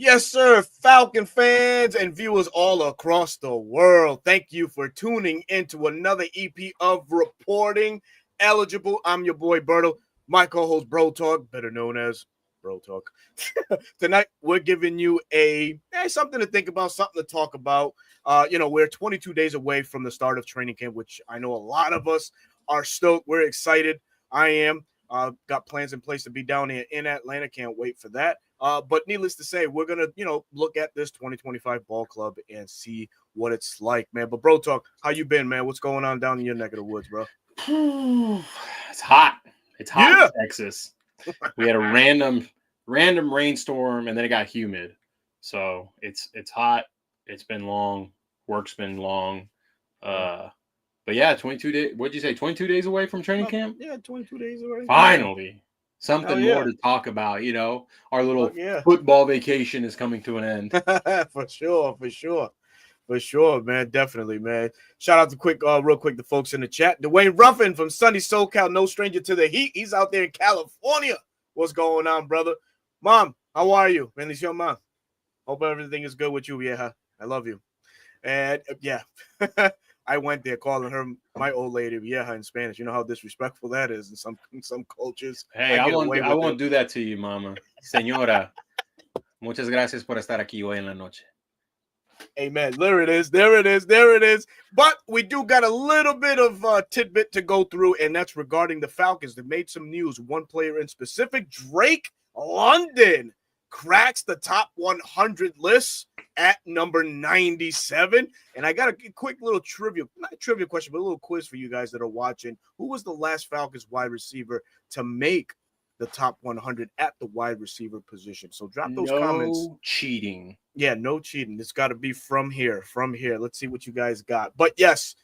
Yes, sir, Falcon fans and viewers all across the world. Thank you for tuning into another EP of Reporting Eligible. I'm your boy Berto, my co-host Bro Talk, better known as Bro Talk. Tonight we're giving you something to think about, something to talk about. We're 22 days away from the start of training camp, which I know a lot of us are stoked. We're excited. I am. Got plans in place to be down here in Atlanta. Can't wait for that. But needless to say, we're gonna, look at this 2025 ball club and see what it's like, man. But Bro Talk, how you been, man? What's going on down in your neck of the woods, bro? It's hot. It's hot in Texas. We had a random rainstorm, and then it got humid. So it's hot. It's been long. Work's been long. But yeah, 22 days. What'd you say? 22 days away from training camp? Yeah, 22 days away. Finally. Something more to talk about, Our little football vacation is coming to an end. For sure, man. Definitely, man. Shout out to real quick, the folks in the chat. Dwayne Ruffin from sunny SoCal, no stranger to the heat. He's out there in California. What's going on, brother? Mom, how are you? Man, it's your mom. Hope everything is good with you. Yeah, I love you. And I went there calling her my old lady, vieja, in Spanish. You know how disrespectful that is in some cultures. Hey, I won't do that to you, mama. Señora, muchas gracias por estar aquí hoy en la noche. Amen. There it is. But we do got a little bit of tidbit to go through, and that's regarding the Falcons. They made some news. One player in specific, Drake London, cracks the top 100 list at number 97. And I got a quick little not trivia question, but a little quiz for you guys that are watching. Who was the last Falcons wide receiver to make the top 100 at the wide receiver position? So drop those comments. No cheating. Yeah, no cheating. It's got to be from here. Let's see what you guys got. But yes,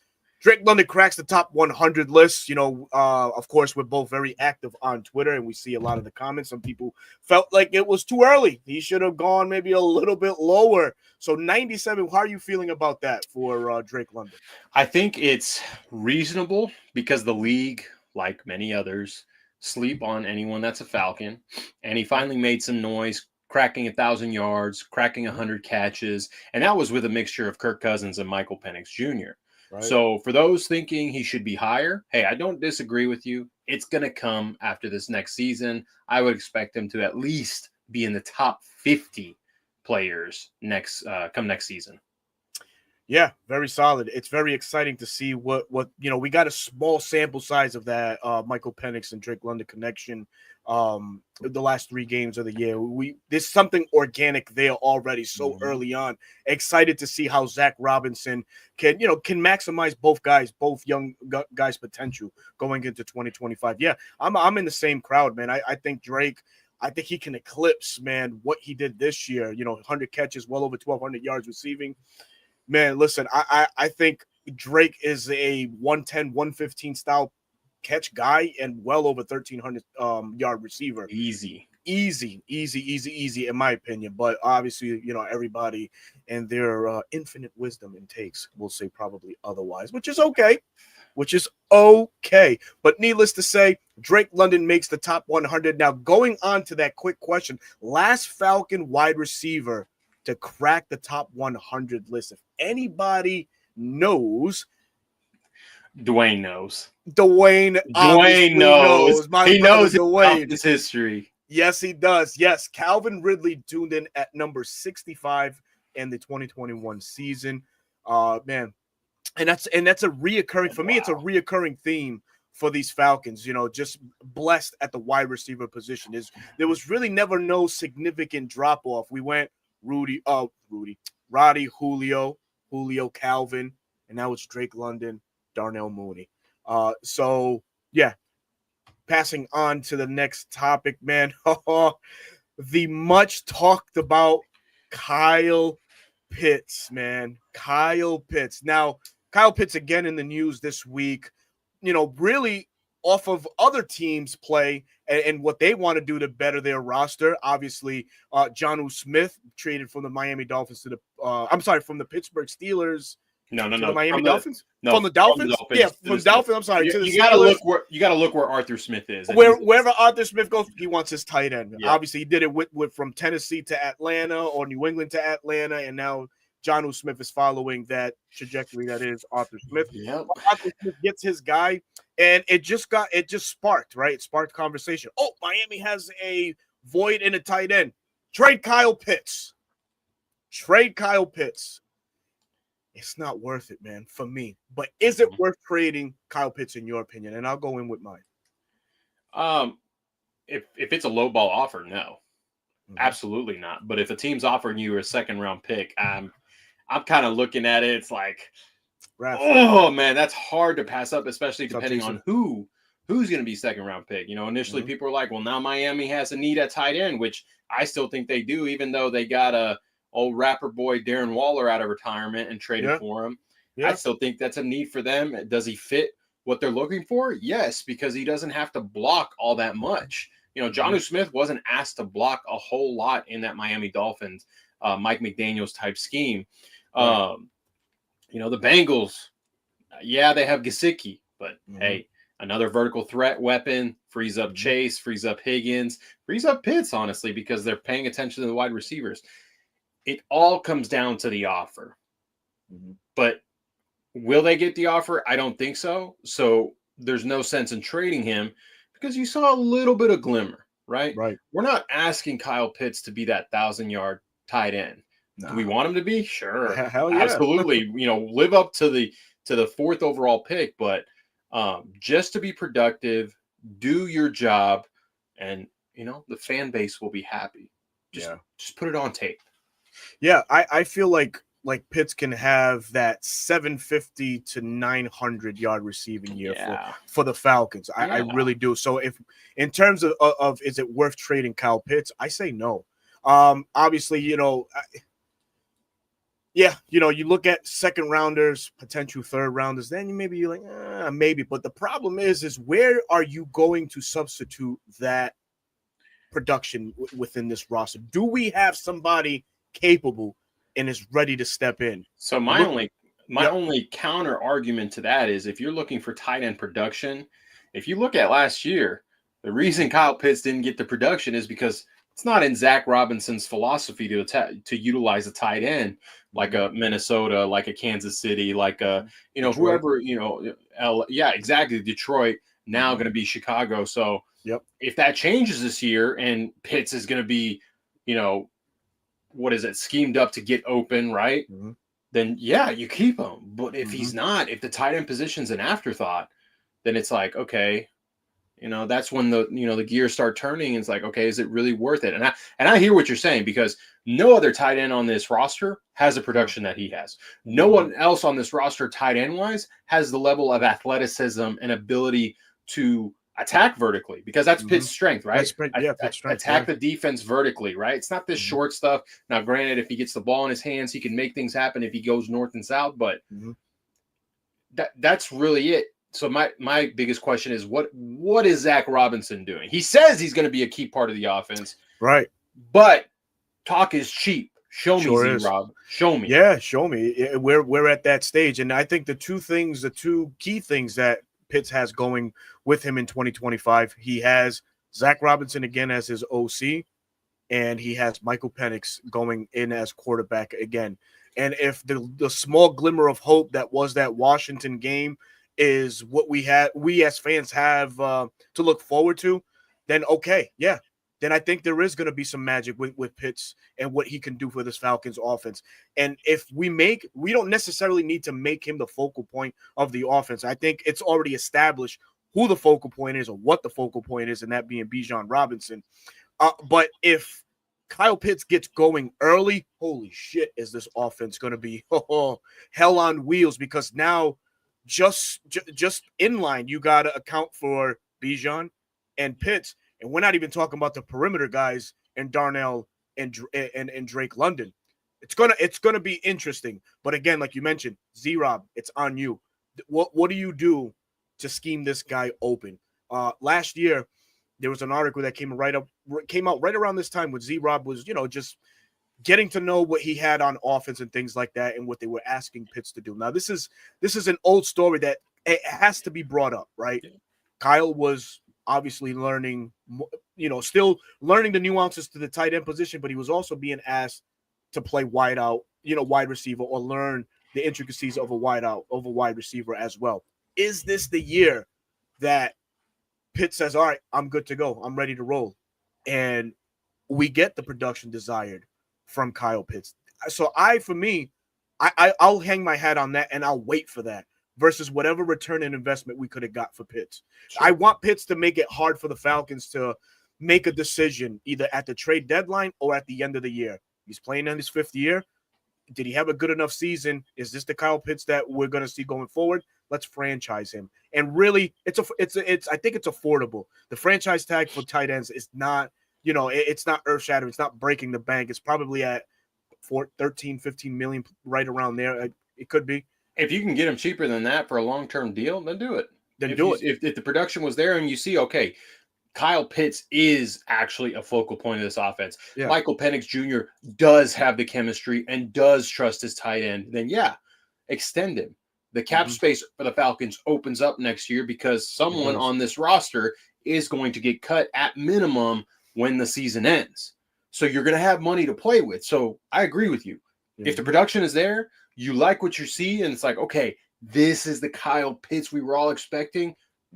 Drake London cracks the top 100 list. Of course, we're both very active on Twitter, and we see a lot of the comments. Some people felt like it was too early. He should have gone maybe a little bit lower. So 97, how are you feeling about that for Drake London? I think it's reasonable because the league, like many others, sleep on anyone that's a Falcon. And he finally made some noise, cracking 1,000 yards, cracking 100 catches. And that was with a mixture of Kirk Cousins and Michael Penix Jr. Right. So for those thinking he should be higher, hey, I don't disagree with you. It's going to come after this next season. I would expect him to at least be in the top 50 players next season. Yeah, very solid. It's very exciting to see what we got a small sample size of that Michael Penix and Drake London connection the last 3 games of the year. There's something organic there already so early on. Excited to see how Zach Robinson can maximize both young guys' potential going into 2025. Yeah, I'm in the same crowd, man. I think Drake, I think he can eclipse, man, what he did this year. 100 catches, well over 1,200 yards receiving. Man, listen, I think Drake is a 110, 115 style catch guy and well over 1,300 yard receiver. Easy, in my opinion. But obviously, everybody and their infinite wisdom and takes will say probably otherwise, which is okay. But needless to say, Drake London makes the top 100. Now, going on to that quick question, last Falcon wide receiver to crack the top 100 list. If anybody knows, Dwayne knows. Dwayne knows. He knows his history. Yes, he does. Yes, Calvin Ridley tuned in at number 65 in the 2021 season. Man, and that's a reoccurring for me. It's a reoccurring theme for these Falcons. Just blessed at the wide receiver position. There was really never no significant drop off. We went Roddy, Julio, Calvin, and now it's Drake London, Darnell Mooney. So yeah, passing on to the next topic, man. The much talked about Kyle Pitts, man. Kyle Pitts. Now, Kyle Pitts again in the news this week, really off of other teams' play and what they want to do to better their roster. Obviously, Jonnu Smith traded from the Miami Dolphins from the Pittsburgh Steelers No, To the Miami from Dolphins? no, From the Dolphins? Yeah, to the from Dolphins. I'm sorry. You, To the you gotta Steelers. look where Arthur Smith is. And Wherever Arthur Smith goes, he wants his tight end. Yeah. Obviously, he did it with from Tennessee to Atlanta or New England to Atlanta, and now Jonnu Smith is following that trajectory that is Arthur Smith. Yep. Arthur Smith gets his guy, and it just sparked, right? It sparked conversation. Oh, Miami has a void in a tight end. Trade Kyle Pitts. It's not worth it, man, for me. But is it worth trading Kyle Pitts in your opinion? And I'll go in with mine. If it's a low ball offer, no. Absolutely not. But if a team's offering you a second round pick, I'm kind of looking at it. It's like, oh man, that's hard to pass up, especially depending on who's going to be second round pick. You know, initially people were like, well, now Miami has a need at tight end, which I still think they do, even though they got a old rapper boy Darren Waller out of retirement and traded for him. I still think that's a need for them. Does he fit what they're looking for? Yes, because he doesn't have to block all that much. You know, Jonnu Smith wasn't asked to block a whole lot in that Miami Dolphins, Mike McDaniels type scheme. You know, the Bengals, they have Gesicki, but hey, another vertical threat weapon, frees up Chase, frees up Higgins, frees up Pitts, honestly, because they're paying attention to the wide receivers. It all comes down to the offer. But will they get the offer? I don't think so. So there's no sense in trading him because you saw a little bit of glimmer, right? We're not asking Kyle Pitts to be that 1,000-yard tight end. Do we want him to be? Sure. Hell yeah. Absolutely. You know, live up to the 4th overall pick, but just to be productive, do your job, and you know, the fan base will be happy. Just put it on tape. Yeah, I feel like Pitts can have that 750 to 900 yard receiving year for the Falcons. I really do. So if in terms of is it worth trading Kyle Pitts, I say no. Obviously, you know, you know, you look at second rounders, potential third rounders, then you're like, maybe. But the problem is where are you going to substitute that production within this roster? Do we have somebody capable and is ready to step in? So my only counter argument to that is if you're looking for tight end production, if you look at last year, the reason Kyle Pitts didn't get the production is because it's not in Zach Robinson's philosophy to utilize a tight end like a Minnesota, like a Kansas City, like a, you know, Detroit. whoever, you know, exactly. Detroit, now going to be Chicago. So if that changes this year and Pitts is going to be, you know, what is it, schemed up to get open, right? Then you keep him. But if he's not, if the tight end position's an afterthought, then it's like, okay, you know, that's when the gears start turning. And it's like, okay, is it really worth it? And I hear what you're saying, because no other tight end on this roster has the production that he has. No one else on this roster, tight end wise, has the level of athleticism and ability to attack vertically, because that's Pitt's strength, right? Pitt's strength. Attack the defense vertically, right? It's not this short stuff. Now, granted, if he gets the ball in his hands, he can make things happen if he goes north and south, but that's really it. So my biggest question is, what is Zach Robinson doing? He says he's going to be a key part of the offense, right? But talk is cheap. Show me, Z-Rob. Show me. Yeah, show me. We're at that stage, and I think the two key things that Pitts has going with him in 2025, he has Zach Robinson again as his OC, and he has Michael Penix going in as quarterback again. And if the small glimmer of hope that was that Washington game is what we as fans have to look forward to, then okay, then I think there is going to be some magic with Pitts and what he can do for this Falcons offense. And if we don't necessarily need to make him the focal point of the offense. I think it's already established who the focal point is or what the focal point is, and that being Bijan Robinson. But if Kyle Pitts gets going early, holy shit, is this offense going to be hell on wheels, because now just in line, you got to account for Bijan and Pitts. And we're not even talking about the perimeter guys and Darnell and Drake London. It's gonna be interesting. But again, like you mentioned, Z-Rob, it's on you. What do you do to scheme this guy open? Last year, there was an article that came out right around this time when Z-Rob was, just getting to know what he had on offense and things like that, and what they were asking Pitts to do. Now, this is an old story that it has to be brought up, right? Yeah. Kyle was obviously learning, still learning the nuances to the tight end position, but he was also being asked to play wide out, wide receiver, or learn the intricacies of a wide receiver as well. Is this the year that Pitt says, all right, I'm good to go, I'm ready to roll, and we get the production desired from Kyle Pitts? So I'll hang my hat on that, and I'll wait for that versus whatever return and investment we could have got for Pitts. Sure. I want Pitts to make it hard for the Falcons to make a decision either at the trade deadline or at the end of the year. He's playing in his 5th year. Did he have a good enough season? Is this the Kyle Pitts that we're going to see going forward? Let's franchise him. And really, I think it's affordable. The franchise tag for tight ends is not, it's not earth-shattering. It's not breaking the bank. It's probably at 13, 15 million, right around there. It could be. If you can get him cheaper than that for a long-term deal, then do it. If the production was there and you see, okay, Kyle Pitts is actually a focal point of this offense. Yeah. Michael Penix Jr. does have the chemistry and does trust his tight end. Then, extend him. The cap space for the Falcons opens up next year because someone on this roster is going to get cut at minimum when the season ends. So you're going to have money to play with. So I agree with you. If the production is there, you like what you see, and it's like, okay, this is the Kyle Pitts we were all expecting.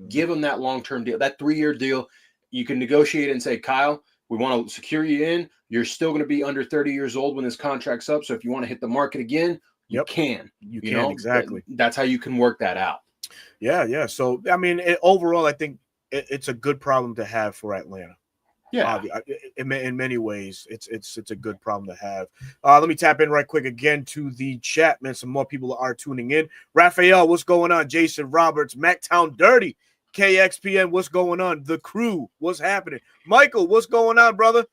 Give him that long-term deal, that 3-year deal. You can negotiate and say, Kyle, we want to secure you in. You're still going to be under 30 years old when this contract's up. So if you want to hit the market again, you can. You can, exactly. That's how you can work that out. Yeah. So, I mean, overall, I think it's a good problem to have for Atlanta. Yeah. In many ways, it's a good problem to have. Let me tap in right quick again to the chat, man. Some more people are tuning in. Raphael, what's going on? Jason Roberts, Mactown Dirty, KXPN, what's going on? The Crew, what's happening? Michael, what's going on, brother?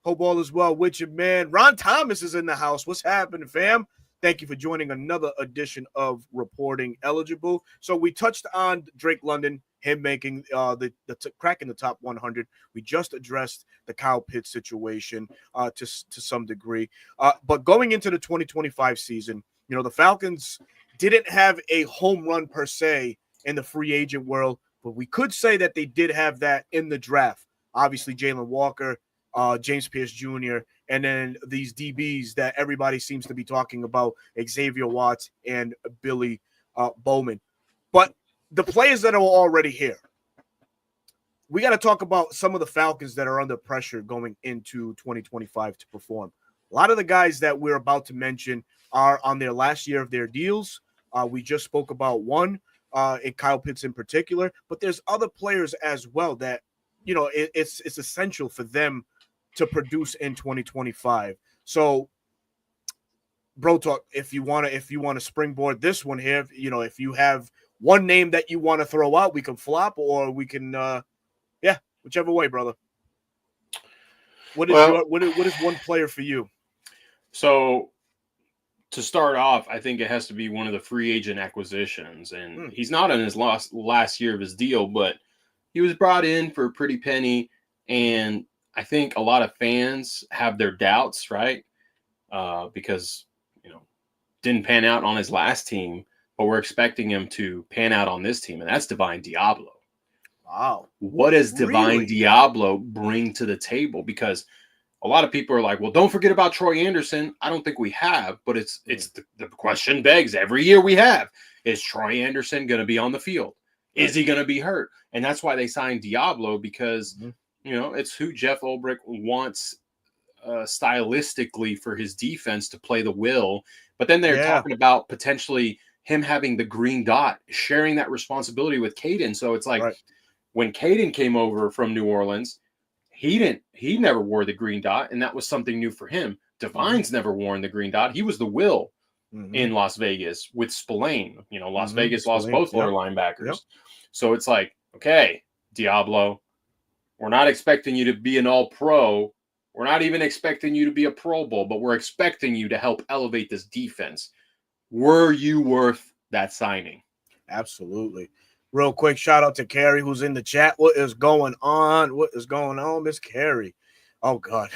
Hope all is well with you, man. Ron Thomas is in the house. What's happening, fam? Thank you for joining another edition of Reporting Eligible. So we touched on Drake London, him making cracking the top 100. We just addressed the Kyle Pitts situation to some degree. But going into the 2025 season, the Falcons didn't have a home run per se in the free agent world, but we could say that they did have that in the draft. Obviously, Jalen Walker, James Pierce Jr., and then these DBs that everybody seems to be talking about, Xavier Watts and Billy Bowman. But the players that are already here, we got to talk about some of the Falcons that are under pressure going into 2025 to perform. A lot of the guys that we're about to mention are on their last year of their deals. We just spoke about one, and Kyle Pitts in particular, but there's other players as well that, it's essential for them to produce in 2025. So, Bro Talk, if you want to springboard this one here, if you have one name that you want to throw out, we can flop, or we can, whichever way, brother. What is one player for you? So, to start off, I think it has to be one of the free agent acquisitions, and he's not in his last year of his deal, but he was brought in for a pretty penny, and I think a lot of fans have their doubts, right? Because, didn't pan out on his last team, but we're expecting him to pan out on this team, and that's Divine Diablo. Wow. What does Divine Diablo bring to the table? Because a lot of people are like, well, don't forget about Troy Anderson. I don't think we have, but it's the question begs every year we have, is Troy Anderson going to be on the field? Is he going to be hurt? And that's why they signed Diablo, because it's who Jeff Ulbrich wants stylistically for his defense to play the will. But then they're talking about potentially him having the green dot, sharing that responsibility with Caden. So it's like when Caden came over from New Orleans, he never wore the green dot, and that was something new for him. Divine's never worn the green dot. He was the will in Las Vegas with Spillane. Las Vegas lost both their linebackers. Yep. So it's like, okay, Diablo, we're not expecting you to be an all-pro. We're not even expecting you to be a Pro Bowl, but we're expecting you to help elevate this defense. Were you worth that signing? Absolutely. Real quick, shout out to Carrie, who's in the chat. What is going on? What is going on, Miss Carrie? Oh, God.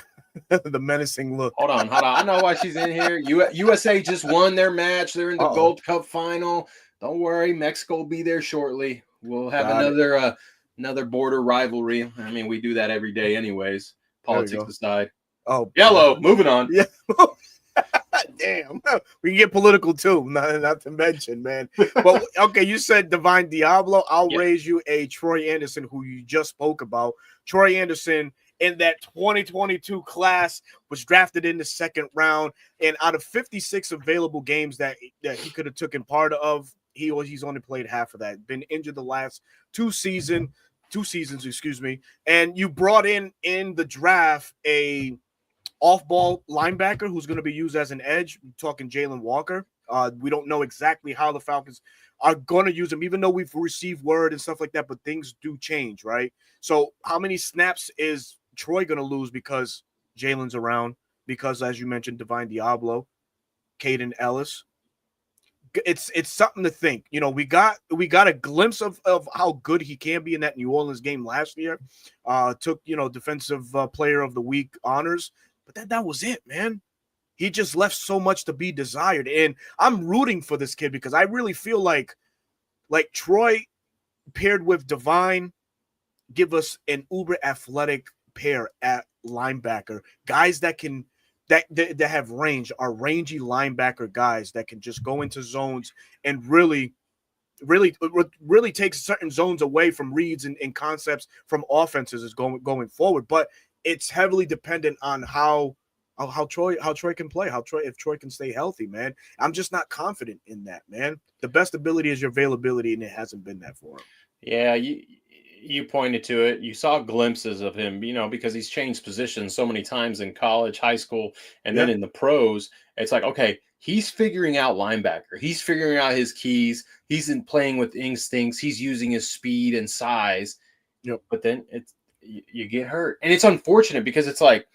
The menacing look. Hold on. I know why she's in here. USA just won their match. They're in the Gold Cup final. Don't worry, Mexico will be there shortly. We'll have another border rivalry. I mean, we do that every day, anyways. Politics aside. Oh, yellow. Moving on. Yeah. Damn, we can get political too. Not to mention, man. But okay, you said Divine Diablo. I'll raise you a Troy Anderson, who you just spoke about. Troy Anderson in that 2022 class was drafted in the second round, and out of 56 available games that he could have taken part of, he's only played half of that. Been injured the last two seasons, excuse me. And you brought in the draft a off-ball linebacker who's going to be used as an edge. I'm talking Jalen Walker. We don't know exactly how the Falcons are going to use him, even though we've received word and stuff like that, but things do change, right? So how many snaps is Troy going to lose because Jalen's around? Because, as you mentioned, Divine Diablo, Caden Ellis. It's something to think. You know, we got a glimpse of how good he can be in that New Orleans game last year. Took, defensive player of the week honors. But that was it, man. He just left so much to be desired. And I'm rooting for this kid because I really feel like Troy paired with Divine give us an uber athletic pair at linebacker. Guys that have range, are rangy linebacker guys that can just go into zones and really take certain zones away from reads and concepts from offenses is going forward. But it's heavily dependent on how Troy can play, if Troy can stay healthy, man. I'm just not confident in that, man. The best ability is your availability, and it hasn't been that for him. Yeah, you pointed to it. You saw glimpses of him, because he's changed positions so many times in college, high school, and then in the pros. It's like, okay, he's figuring out linebacker. He's figuring out his keys. He's playing with instincts. He's using his speed and size. Yep. But then you get hurt. And it's unfortunate because it's like,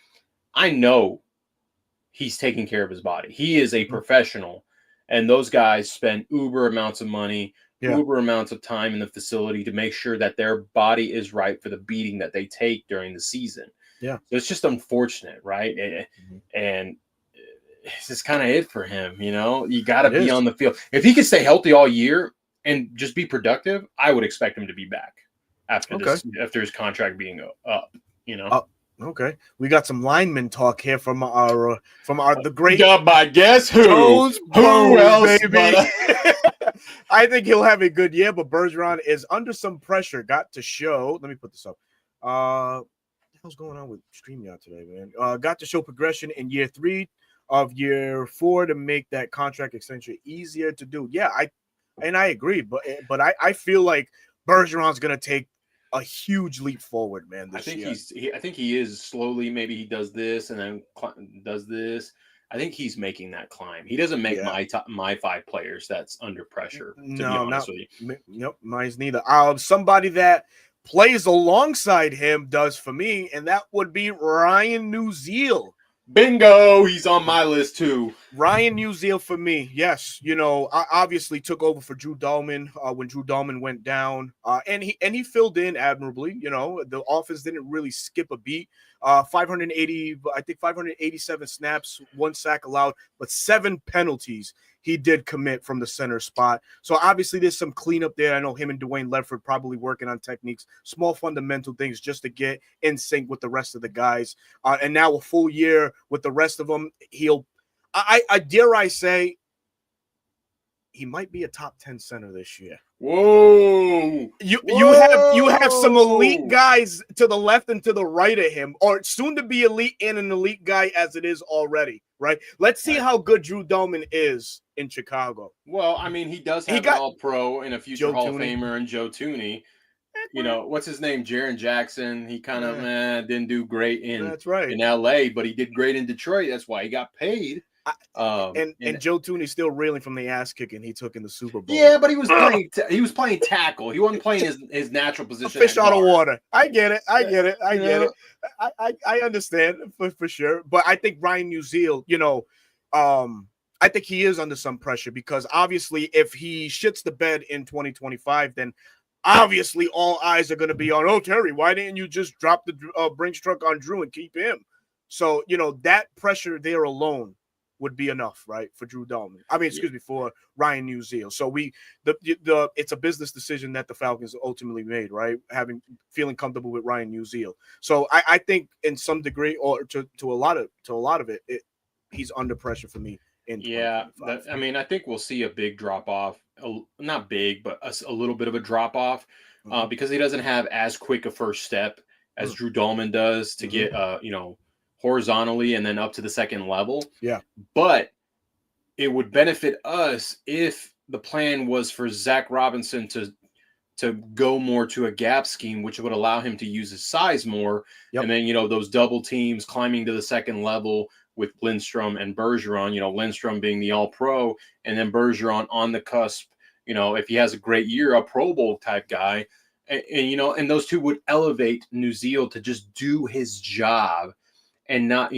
I know he's taking care of his body. He is a professional. And those guys spend uber amounts of money, uber amounts of time in the facility to make sure that their body is right for the beating that they take during the season. Yeah. So it's just unfortunate, right? And it's just kind of it for him, You got to be on the field. If he can stay healthy all year and just be productive, I would expect him to be back after his contract being up, Okay, we got some lineman talk here from the great by guess who? Who else, baby? I think he'll have a good year, but Bergeron is under some pressure. Got to show. Let me put this up. What the hell's going on with StreamYard today, man? Got to show progression in year 3 of year 4 to make that contract extension easier to do. Yeah, I agree, but I feel like Bergeron's gonna take a huge leap forward, man. I think he is slowly. Maybe he does this and then does this. I think he's making that climb. He doesn't make my 5 players that's under pressure. To be honest with you. Nope, mine's neither. Somebody that plays alongside him does for me, and that would be Ryan Newzeal. Bingo, he's on my list too. Ryan Newzeal for me, yes. I obviously took over for Drew Dahlman when Drew Dahlman went down, and he filled in admirably. The offense didn't really skip a beat. 587 snaps, 1 sack allowed, but 7 penalties he did commit from the center spot. So obviously there's some cleanup there. I know him and Dwayne Ledford probably working on techniques, small fundamental things just to get in sync with the rest of the guys. And now a full year with the rest of them, I dare I say, he might be a top 10 center this year. Whoa. You have some elite guys to the left and to the right of him, or soon to be elite and an elite guy as it is already, right? Let's see how good Drew Dahlman is in Chicago. Well, I mean, he does have an all-pro and a future Hall of Famer and Joe Thuney. What's his name? Jaron Jackson. He kind of didn't do great in LA, but he did great in Detroit. That's why he got paid. And Joe Thuney's still reeling from the ass kicking he took in the Super Bowl. Yeah, but he was playing. He was playing tackle. He wasn't playing his natural position. Fish out of water. I get it. I understand for sure. But I think Ryan Newzeal, I think he is under some pressure because obviously, if he shits the bed in 2025, then obviously all eyes are going to be on. Oh, Terry, why didn't you just drop the Brinks truck on Drew and keep him? So, that pressure there alone would be enough, right, for Drew Dalman. I mean, excuse me, for Ryan Musial. So it's a business decision that the Falcons ultimately made, right? Feeling comfortable with Ryan Musial. So I think in some degree, or to a lot of it, he's under pressure for me in 2025. I mean, I think we'll see a big drop off. Not big, but a little bit of a drop off because he doesn't have as quick a first step as Drew Dalman does to get horizontally and then up to the second level. Yeah. But it would benefit us if the plan was for Zach Robinson to go more to a gap scheme, which would allow him to use his size more. Yep. And then, those double teams climbing to the second level with Lindstrom and Bergeron, Lindstrom being the all-pro and then Bergeron on the cusp, if he has a great year, a Pro Bowl type guy. And those two would elevate Musial to just do his job and not,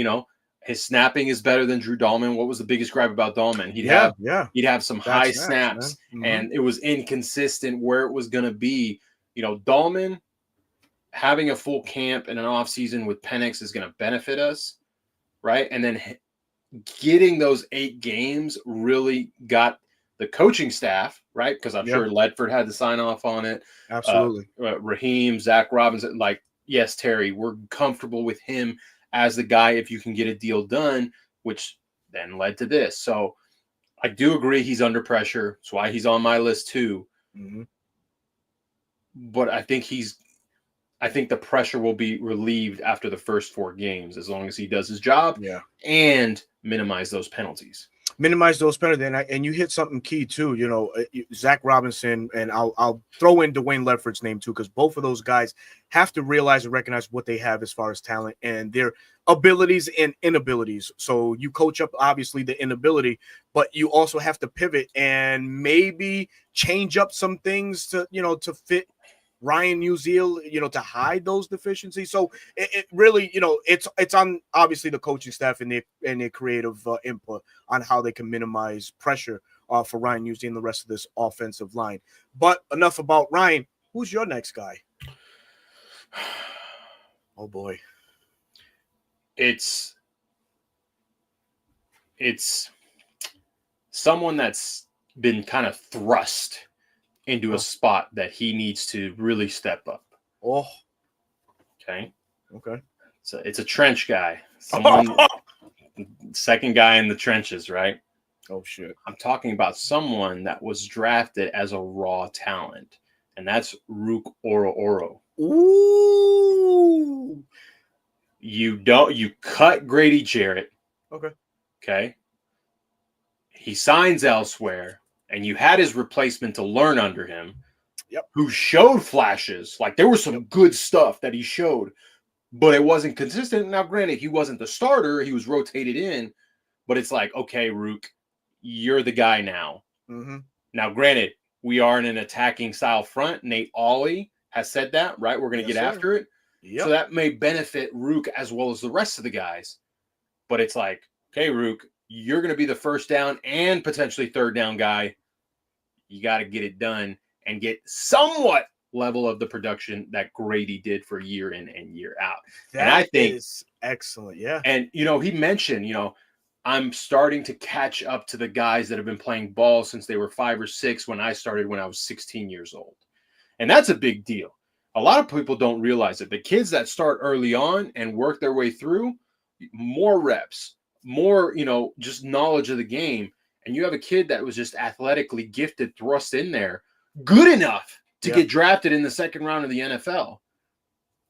his snapping is better than Drew Dalman. What was the biggest gripe about Dalman? He'd have some high snaps and it was inconsistent where it was going to be. Dalman having a full camp and an off season with Penix is going to benefit us, right? And then getting those 8 games really got the coaching staff, right? Because I'm sure Ledford had to sign off on it. Absolutely. Raheem, Zach Robinson, yes, Terry, we're comfortable with him as the guy if you can get a deal done, which then led to this. So I do agree he's under pressure. That's why he's on my list too. Mm-hmm. But I think the pressure will be relieved after the first 4 games as long as he does his job and minimize those penalties. And you hit something key too. Zach Robinson, and I'll throw in Dwayne Ledford's name too, because both of those guys have to realize and recognize what they have as far as talent and their abilities and inabilities. So you coach up obviously the inability, but you also have to pivot and maybe change up some things to fit Ryan Musial, to hide those deficiencies. So it really, it's on obviously the coaching staff and their creative input on how they can minimize pressure for Ryan Musial and the rest of this offensive line. But enough about Ryan. Who's your next guy? Oh boy, it's someone that's been kind of thrust into a spot that he needs to really step up. Oh, okay. So it's a trench guy. Someone, second guy in the trenches, right? Oh shit. I'm talking about someone that was drafted as a raw talent, and that's Rook Oro. Ooh. You cut Grady Jarrett. Okay. He signs elsewhere. And you had his replacement to learn under him, who showed flashes. There was some good stuff that he showed, but it wasn't consistent. Now, granted, he wasn't the starter. He was rotated in, but it's okay, Rook, you're the guy now. Mm-hmm. Now, granted, we are in an attacking style front. Nate Ollie has said that, right? We're going to get after it. Yep. So that may benefit Rook as well as the rest of the guys. But it's okay, Rook, you're going to be the first down and potentially third down guy. You got to get it done and get somewhat level of the production that Grady did for year in and year out. And I think is excellent. Yeah. And, he mentioned, I'm starting to catch up to the guys that have been playing ball since they were 5 or 6 when I started when I was 16 years old. And that's a big deal. A lot of people don't realize it. The kids that start early on and work their way through, more reps, more, just knowledge of the game. And you have a kid that was just athletically gifted, thrust in there, good enough to get drafted in the second round of the NFL.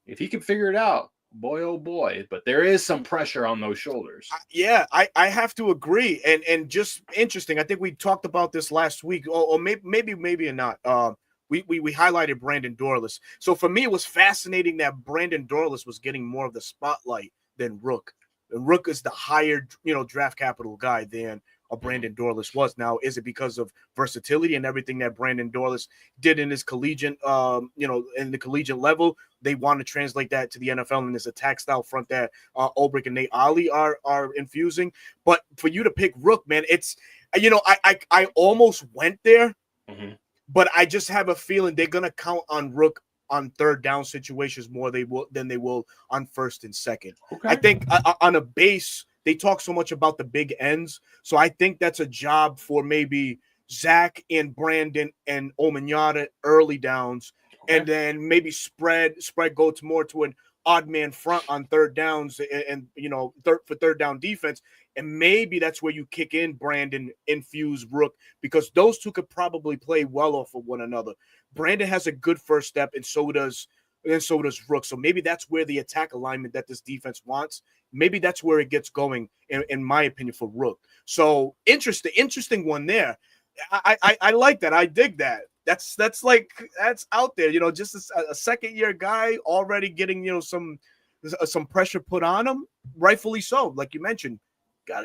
If he can figure it out, boy, oh boy. But there is some pressure on those shoulders. I have to agree. And just interesting. I think we talked about this last week, or maybe not. We highlighted Brandon Dorlus. So for me, it was fascinating that Brandon Dorlus was getting more of the spotlight than Rook. And Rook is the higher, draft capital guy than Brandon Dorlus was. Now, is it because of versatility and everything that Brandon Dorlus did in his collegiate, in the collegiate level? They want to translate that to the NFL in this attack style front that Ulbrich and Nate Ollie are infusing. But for you to pick Rook, man, it's, I almost went there, but I just have a feeling they're going to count on Rook on third down situations more than they will on first and second. Okay. I think on a base, they talk so much about the big ends. So I think that's a job for maybe Zach and Brandon and Omenyata early downs, and then maybe spread go to more to an odd man front on third downs and for third down defense. And maybe that's where you kick in Brandon, infuse Rook, because those two could probably play well off of one another. Brandon has a good first step, and so does Rook. So maybe that's where the attack alignment that this defense wants. Maybe that's where it gets going, in my opinion, for Rook. So interesting one there. I like that. I dig that. That's out there. Just a second year guy already getting some pressure put on him, rightfully so. Like you mentioned,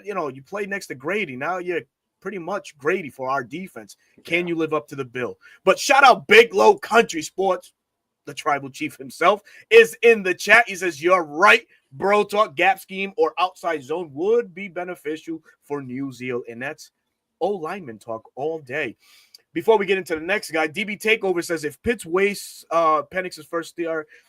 you play next to Grady. Now you're pretty much Grady for our defense. Can you live up to the bill? But shout out Big Low Country Sports. The tribal chief himself is in the chat. He says, "You're right. Bro talk, gap scheme, or outside zone would be beneficial for New Zealand." And that's O-lineman talk all day. Before we get into the next guy, DB Takeover says, if Pitts wastes Penix's first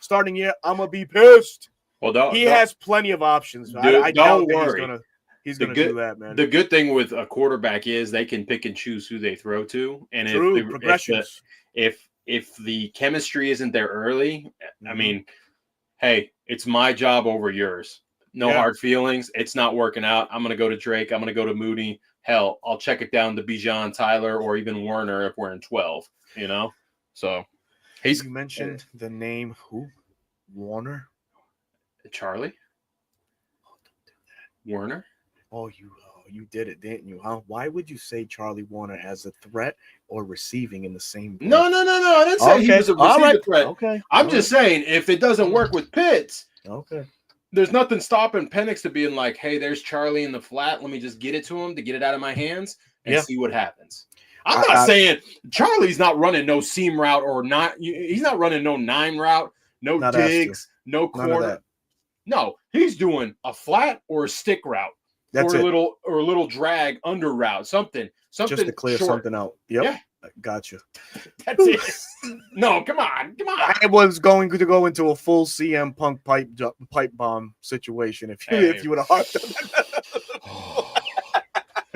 starting year, I'm going to be pissed. Well, he has plenty of options. Dude, I doubt worry. that he's gonna do that, man. The good thing with a quarterback is they can pick and choose who they throw to. And progressions. If the chemistry isn't there early, I mean, hey, it's my job over yours. No hard feelings. It's not working out. I'm going to go to Drake. I'm going to go to Moody. Hell, I'll check it down to Bijan, Tyler, or even Werner if we're in 12, So you mentioned the name who? Warner? Charlie? Oh, don't do that. Werner? Oh, you did it, didn't you? Huh? Why would you say Charlie Warner as a threat or receiving in the same breath? No. I didn't say he was a receiving threat. Okay. I'm just saying, if it doesn't work with Pitts, there's nothing stopping Penix to being like, hey, there's Charlie in the flat. Let me just get it to him to get it out of my hands and see what happens. I'm not saying Charlie's not running no seam route or not. He's not running no 9 route, no digs, no corner. No, he's doing a flat or a stick route. That's or a little drag under route, something just to clear short. something out. Yep. Yeah. Gotcha. That's it. No, come on. I was going to go into a full CM Punk pipe bomb situation if you would have harped on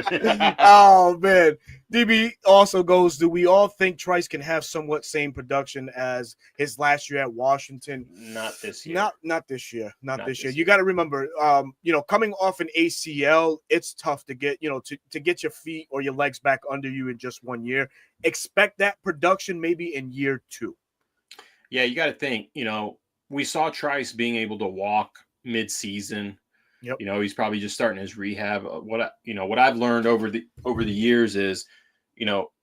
that. Oh man. DB also goes, do we all think Trice can have somewhat same production as his last year at Washington? Not this year. Not this year. Not this year. You got to remember, coming off an ACL, it's tough to get, to get your feet or your legs back under you in just 1 year. Expect that production maybe in year 2. Yeah, you got to think, we saw Trice being able to walk mid-season. Yep. He's probably just starting his rehab. What I've learned over the years is,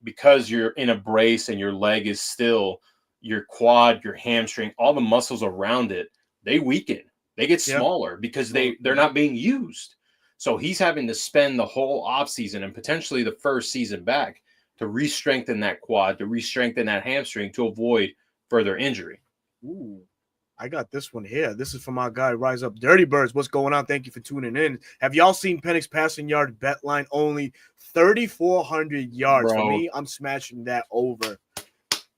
because you're in a brace and your leg is still, your quad, your hamstring, all the muscles around it, they weaken. They get smaller because they're not being used. So he's having to spend the whole offseason and potentially the first season back to re-strengthen that quad, to re-strengthen that hamstring to avoid further injury. Ooh. I got this one here. This is from our guy, Rise Up Dirty Birds. What's going on? Thank you for tuning in. Have y'all seen Penix passing yard bet line? Only 3,400 yards. Bro. For me, I'm smashing that over. Throw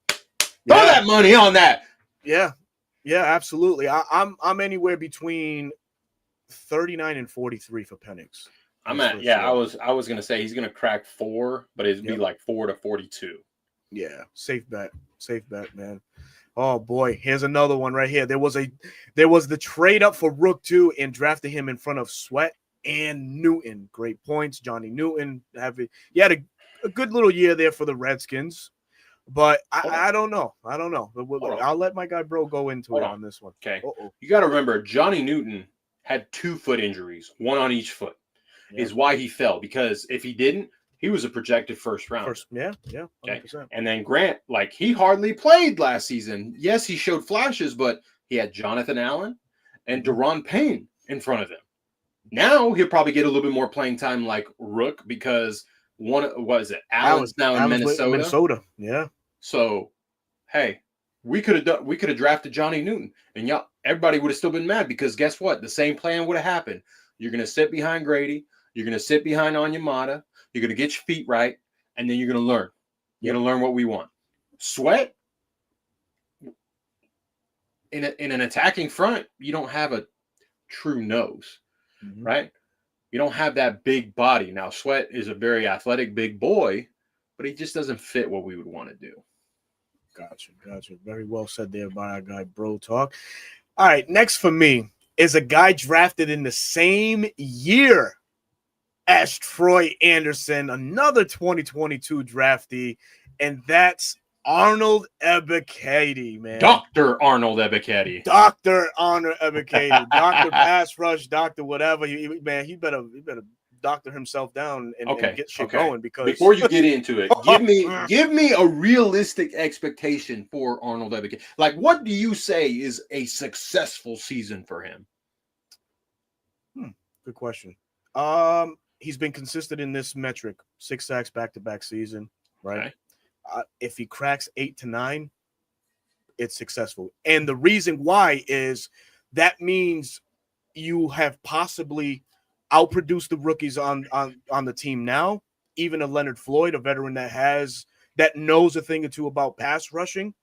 that money on that. Yeah, absolutely. I'm anywhere between 39 and 43 for Penix. I was gonna say he's gonna crack 4, but it'd be like 4 to 42. Yeah, safe bet, man. Oh boy, here's another one right here. There was the trade up for Rook too, and drafted him in front of Sweat and Newton. Great points, Johnny Newton. He had a good little year there for the Redskins, but I don't know. I'll let my guy Bro go into it on this one. Okay, you got to remember Johnny Newton had 2 foot injuries, 1 on each foot. Is why he fell, because if he didn't, he was a projected first round. Yeah, 100%. Okay. And then Grant, he hardly played last season. Yes, he showed flashes, but he had Jonathan Allen and Deron Payne in front of him. Now he'll probably get a little bit more playing time like Rook, because Allen's now in Minnesota. Yeah. So, hey, we could have drafted Johnny Newton, and everybody would have still been mad, because guess what? The same plan would have happened. You're going to sit behind Grady. You're going to sit behind Onyemata. You're going to get your feet right, and then you're going to learn. You're going to learn what we want. Sweat, in an attacking front, you don't have a true nose, right? You don't have that big body. Now, Sweat is a very athletic big boy, but he just doesn't fit what we would want to do. Gotcha. Very well said there by our guy, Bro Talk. All right, next for me is a guy drafted in the same year as Troy Anderson, another 2022 draftee, and that's Arnold Ebiketie, man. Dr. Arnold Ebiketie. Dr. Arnold Ebiketie. Dr. Pass Rush, Dr. Whatever. He better doctor himself down and get shit going. Because before you get into it, give me a realistic expectation for Arnold Ebiketie. Like, what do you say is a successful season for him? Good question. He's been consistent in this metric, 6 sacks back-to-back season, right? Okay. If he cracks 8 to 9, it's successful. And the reason why is that means you have possibly outproduced the rookies on the team now. Even a Leonard Floyd, a veteran that knows a thing or two about pass rushing.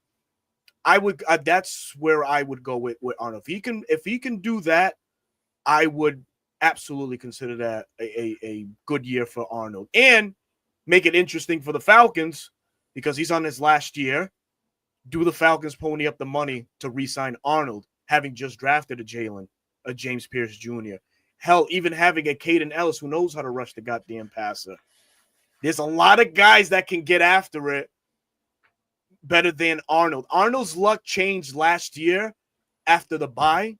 That's where I would go with Arnold. If he can do that, I would absolutely consider that a good year for Arnold, and make it interesting for the Falcons because he's on his last year. Do the Falcons pony up the money to re-sign Arnold, having just drafted a James Pierce Jr.? Hell, even having a Caden Ellis who knows how to rush the goddamn passer. There's a lot of guys that can get after it better than Arnold. Arnold's luck changed last year after the bye.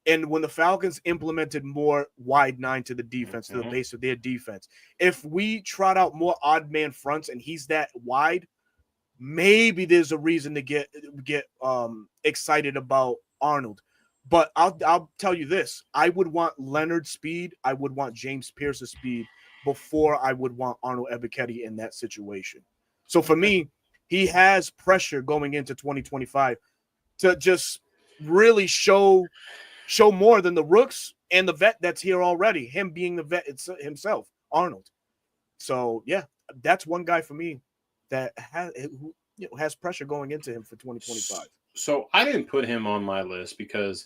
And when the Falcons implemented more wide 9 to the defense, to the base of their defense, if we trot out more odd man fronts and he's that wide, maybe there's a reason to get excited about Arnold. But I'll tell you this: I would want Leonard's speed, I would want James Pierce's speed before I would want Arnold Ebiketie in that situation. So for me, he has pressure going into 2025 to just really show more than the rooks and the vet that's here already, him being the vet himself, Arnold. So, yeah, that's one guy for me that has pressure going into him for 2025. So I didn't put him on my list because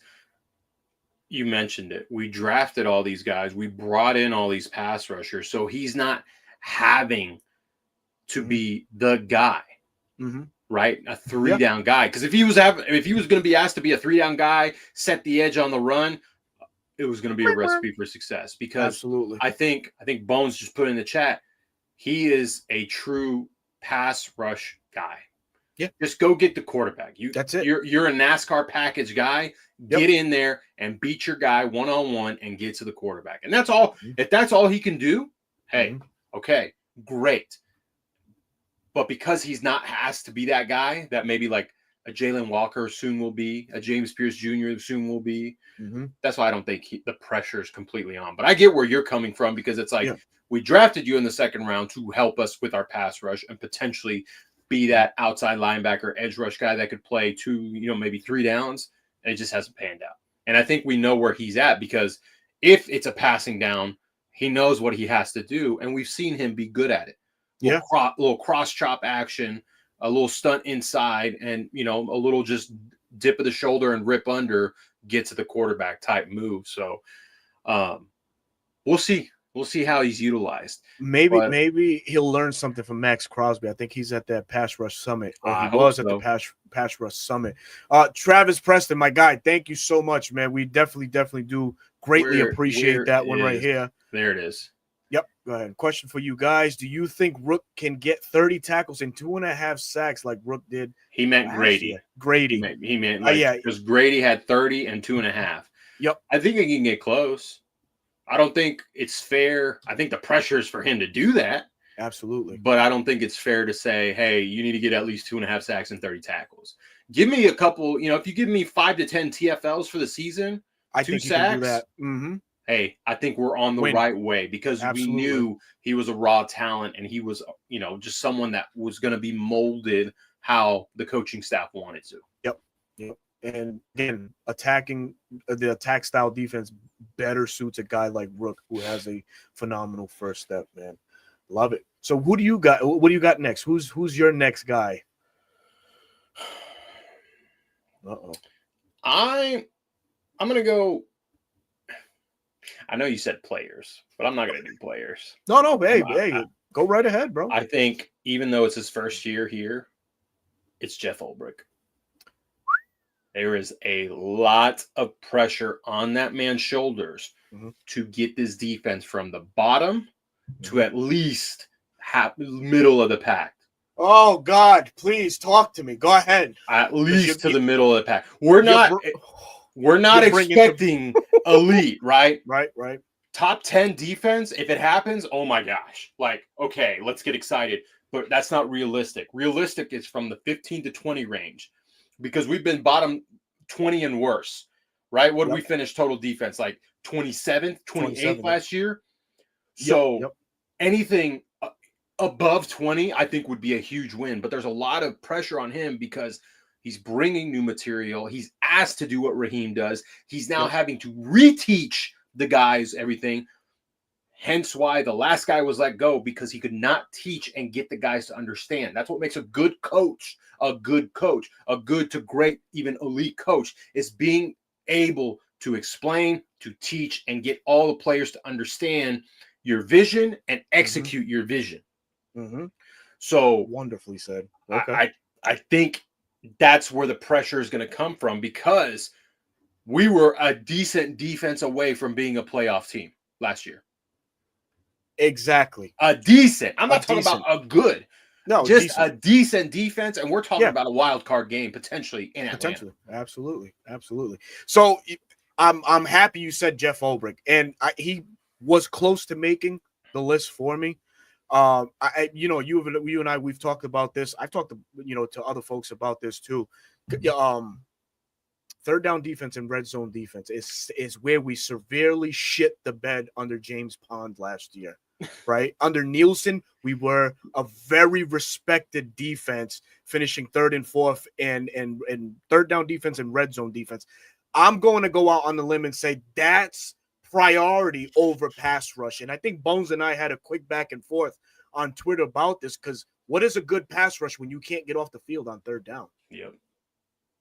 you mentioned it. We drafted all these guys. We brought in all these pass rushers. So he's not having to be the guy. Right? A 3-down guy. Because if he was going to be asked to be a 3-down guy, set the edge on the run, it was going to be a recipe for success. Because absolutely, I think Bones just put in the chat, he is a true pass rush guy. Yeah. Just go get the quarterback. That's it. You're a NASCAR package guy. Get in there and beat your guy one-on-one and get to the quarterback. And that's all. If that's all he can do, hey, okay, great. But because he's not has to be that guy that maybe like a Jalen Walker soon will be, a James Pierce Jr. soon will be. That's why I don't think the pressure is completely on. But I get where you're coming from because it's like we drafted you in the second round to help us with our pass rush and potentially be that outside linebacker, edge rush guy that could play 2, maybe 3 downs. And it just hasn't panned out. And I think we know where he's at because if it's a passing down, he knows what he has to do. And we've seen him be good at it. Little cross chop action, a little stunt inside, and a little just dip of the shoulder and rip under, get to the quarterback type move. So we'll see. We'll see how he's utilized. Maybe he'll learn something from Max Crosby. I think he's at that pass rush summit. Or he was at the pass rush summit. Travis Preston, my guy, thank you so much, man. We definitely do greatly appreciate that one right here. There it is. Yep. Go ahead. Question for you guys. Do you think Rook can get 30 tackles and 2.5 sacks like Rook did? He meant Grady. He meant because Grady had 30 and 2.5. Yep. I think he can get close. I don't think it's fair. I think the pressure is for him to do that. Absolutely. But I don't think it's fair to say, hey, you need to get at least 2.5 sacks and 30 tackles. Give me a couple, if you give me 5 to 10 TFLs for the season, I think 2 sacks, you can do that. Hey, I think we're on the right way because we knew he was a raw talent and he was, just someone that was going to be molded how the coaching staff wanted to. Yep. And again, attacking the attack style defense better suits a guy like Rook, who has a phenomenal first step, man. Love it. So who do you got? What do you got next? Who's your next guy? I'm going to go. I know you said players, but I'm not going to do players. No, hey, go right ahead, bro. I think even though it's his first year here, it's Jeff Ulbrich. There is a lot of pressure on that man's shoulders to get this defense from the bottom to at least middle of the pack. Oh, God, please talk to me. Go ahead. At least to the middle of the pack. We're not expecting elite, right? Right. Top 10 defense, if it happens, oh my gosh. Like, okay, let's get excited. But that's not realistic. Realistic is from the 15 to 20 range because we've been bottom 20 and worse, right? What did we finish total defense? Like 27th, 28th last year? So anything above 20, I think would be a huge win. But there's a lot of pressure on him because he's bringing new material. He's asked to do what Raheem does. He's now having to reteach the guys everything. Hence why the last guy was let go, because he could not teach and get the guys to understand. That's what makes a good coach, a good to great, even elite coach, is being able to explain, to teach, and get all the players to understand your vision and execute your vision. So wonderfully said. Okay. I think that's where the pressure is going to come from, because we were a decent defense away from being a playoff team last year. Exactly. A decent. I'm not talking about a good. No, just a decent defense, and we're talking about a wild card game potentially in Atlanta. Potentially, absolutely. So I'm happy you said Jeff Ulbrich, and he was close to making the list for me. You and I, we've talked about this. I've talked to other folks about this too. Third down defense and red zone defense is where we severely shit the bed under James Pond last year, right? Under Nielsen, we were a very respected defense, finishing third and fourth, and third down defense and red zone defense. I'm going to go out on the limb and say that's priority over pass rush. And I think Bones and I had a quick back and forth on Twitter about this, because what is a good pass rush when you can't get off the field on third down? Yep.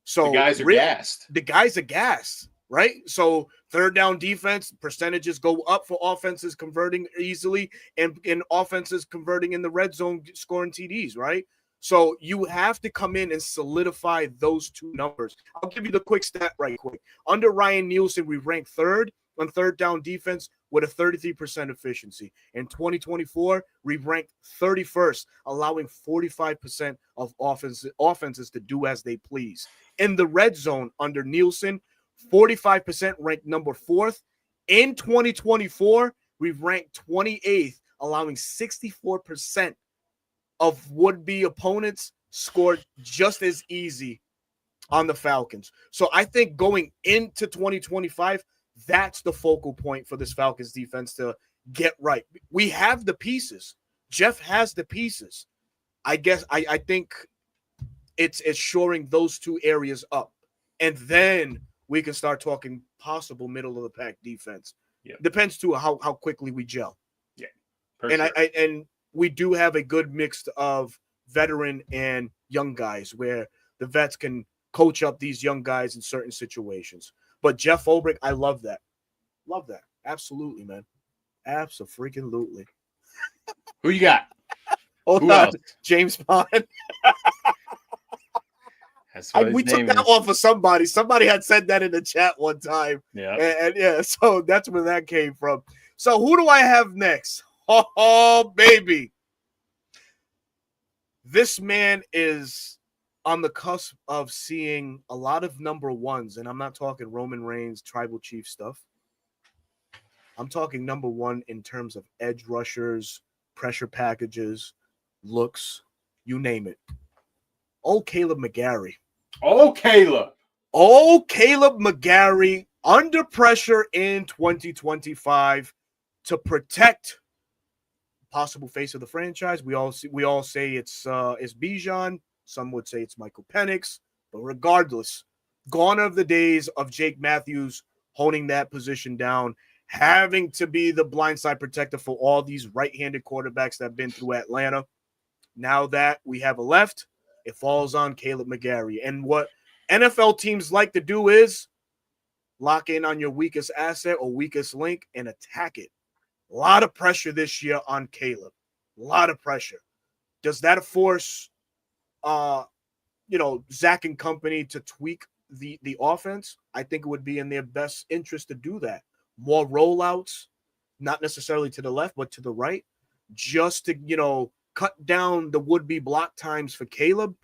So the guys are gassed. The guys are gassed, right? So third down defense percentages go up for offenses converting easily and offenses converting in the red zone, scoring TDs, right? So you have to come in and solidify those two numbers. I'll give you the quick stat right quick. Under Ryan Nielsen, we ranked third on third down defense with a 33% efficiency. In 2024, we ranked 31st, allowing 45% of offenses to do as they please. In the red zone under Nielsen, 45% ranked number 4th. In 2024, we've ranked 28th, allowing 64% of would-be opponents scored just as easy on the Falcons. So I think going into 2025, that's the focal point for this Falcons defense to get right. We have the pieces. Jeff has the pieces. I guess I think it's shoring those two areas up. And then we can start talking possible middle of the pack defense. Yeah. Depends too how quickly we gel. Yeah. And sure. We do have a good mix of veteran and young guys where the vets can coach up these young guys in certain situations. But Jeff Ulbrich, I love that. Love that. Absolutely, man. Abso-freaking-lutely. Who you got? Hold on. James Pond. That's what we took that off of somebody. Somebody had said that in the chat one time. Yeah. And yeah, so that's where that came from. So who do I have next? Oh, baby. This man is on the cusp of seeing a lot of number ones, and I'm not talking Roman Reigns, tribal chief stuff. I'm talking number one in terms of edge rushers, pressure packages, looks, you name it. Caleb McGarry. Caleb McGarry under pressure in 2025 to protect possible face of the franchise. We all say it's Bijan. Some would say it's Michael Penix. But regardless, gone are the days of Jake Matthews holding that position down, having to be the blindside protector for all these right-handed quarterbacks that have been through Atlanta. Now that we have a left, it falls on Caleb McGarry. And what NFL teams like to do is lock in on your weakest asset or weakest link and attack it. A lot of pressure this year on Caleb. A lot of pressure. Does that force Zach and company to tweak the offense? I think it would be in their best interest to do that. More rollouts, not necessarily to the left, but to the right, just to, cut down the would-be block times for Caleb,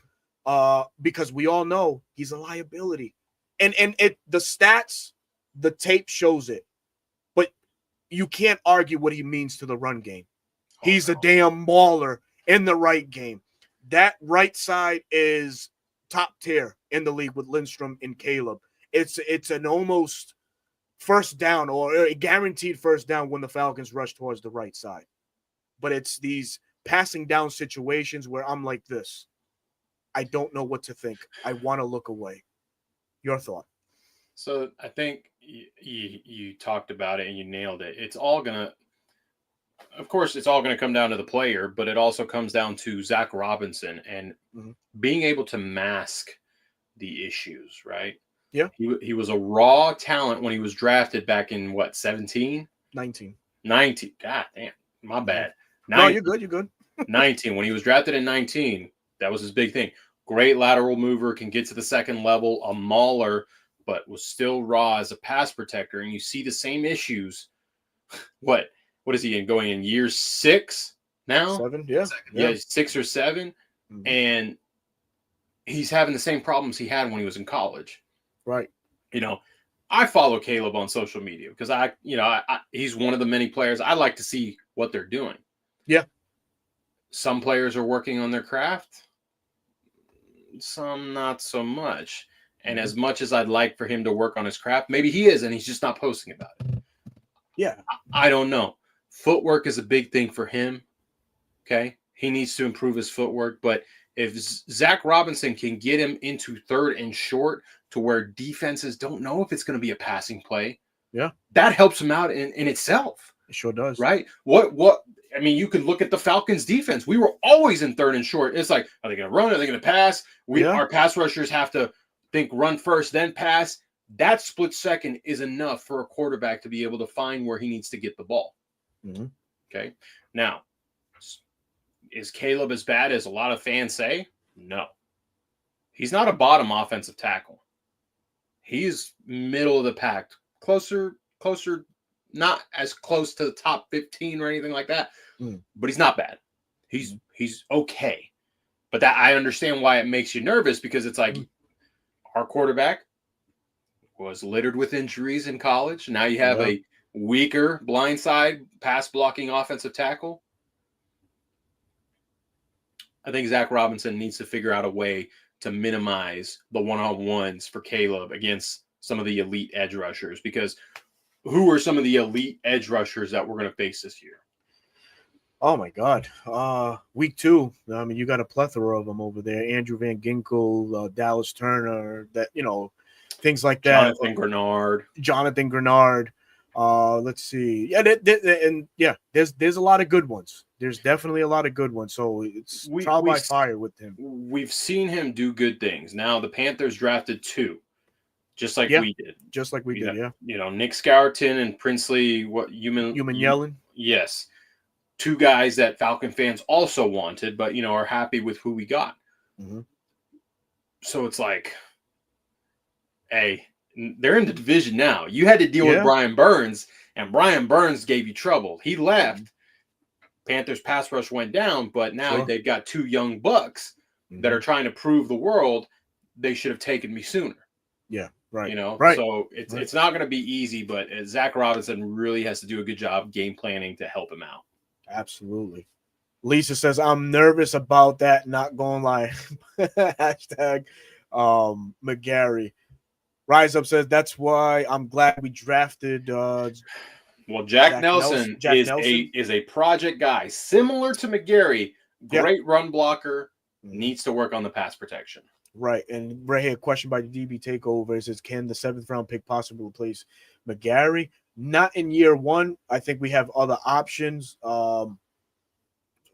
because we all know he's a liability. And the stats, the tape shows it, but you can't argue what he means to the run game. He's a damn mauler in the right game. That right side is top tier in the league with Lindstrom and Caleb. It's an almost first down or a guaranteed first down when the Falcons rush towards the right side. But it's these passing down situations where I'm like this. I don't know what to think. I want to look away. Your thought? So I think you talked about it and you nailed it. It's all going to come down to the player, but it also comes down to Zach Robinson and being able to mask the issues, right? Yeah. He was a raw talent when he was drafted back in, 17? 19. 19. God damn. My bad. 19, no, you're good. You're good. 19. When he was drafted in 19, that was his big thing. Great lateral mover, can get to the second level, a mauler, but was still raw as a pass protector. And you see the same issues. What is he going in year 6 now? 7, yeah. Yeah, 6 or 7. Mm-hmm. And he's having the same problems he had when he was in college. Right. I follow Caleb on social media because he's one of the many players. I like to see what they're doing. Yeah. Some players are working on their craft. Some not so much. And as much as I'd like for him to work on his craft, maybe he is, and he's just not posting about it. Yeah. I don't know. Footwork is a big thing for him. Okay. He needs to improve his footwork. But if Zach Robinson can get him into third and short to where defenses don't know if it's going to be a passing play, yeah, that helps him out in itself. It sure does. Right? You could look at the Falcons defense. We were always in third and short. It's like, are they going to run? Are they going to pass? Our pass rushers have to think run first, then pass. That split second is enough for a quarterback to be able to find where he needs to get the ball. Mm-hmm. Okay. Now, is Caleb as bad as a lot of fans say? No. He's not a bottom offensive tackle. He's middle of the pack. Closer, not as close to the top 15 or anything like that. But he's not bad. He's okay. But that I understand why it makes you nervous, because it's like our quarterback was littered with injuries in college. Now you have a weaker blindside pass blocking offensive tackle. I think Zach Robinson needs to figure out a way to minimize the one-on-ones for Caleb against some of the elite edge rushers, because who are some of the elite edge rushers that we're going to face this year? Oh my God. Week 2. I mean, you got a plethora of them over there. Andrew Van Ginkel, Dallas Turner, things like that. Jonathan Grenard. Let's see. Yeah, there's a lot of good ones. There's definitely a lot of good ones. So it's trial by fire with him. We've seen him do good things. Now the Panthers drafted 2, just like we did. Just like we did, yeah. Nick Scourton and Princely, Yellen. Yes. 2 guys that Falcon fans also wanted, but are happy with who we got. Mm-hmm. So it's like, hey, they're in the division now. You had to deal with Brian Burns, and Brian Burns gave you trouble. He left. Panthers pass rush went down, but now they've got 2 young bucks that are trying to prove the world they should have taken me sooner. Yeah, right. Right. So it's not going to be easy, but Zach Robinson really has to do a good job game planning to help him out. Absolutely. Lisa says, I'm nervous about that, not going live. Hashtag McGarry. Rise Up says, that's why I'm glad we drafted Jack Nelson is a project guy, similar to McGarry. Great run blocker, needs to work on the pass protection. Right. And right here, question by the DB Takeover says, can the 7th round pick possibly replace McGarry? Not in year 1. I think we have other options.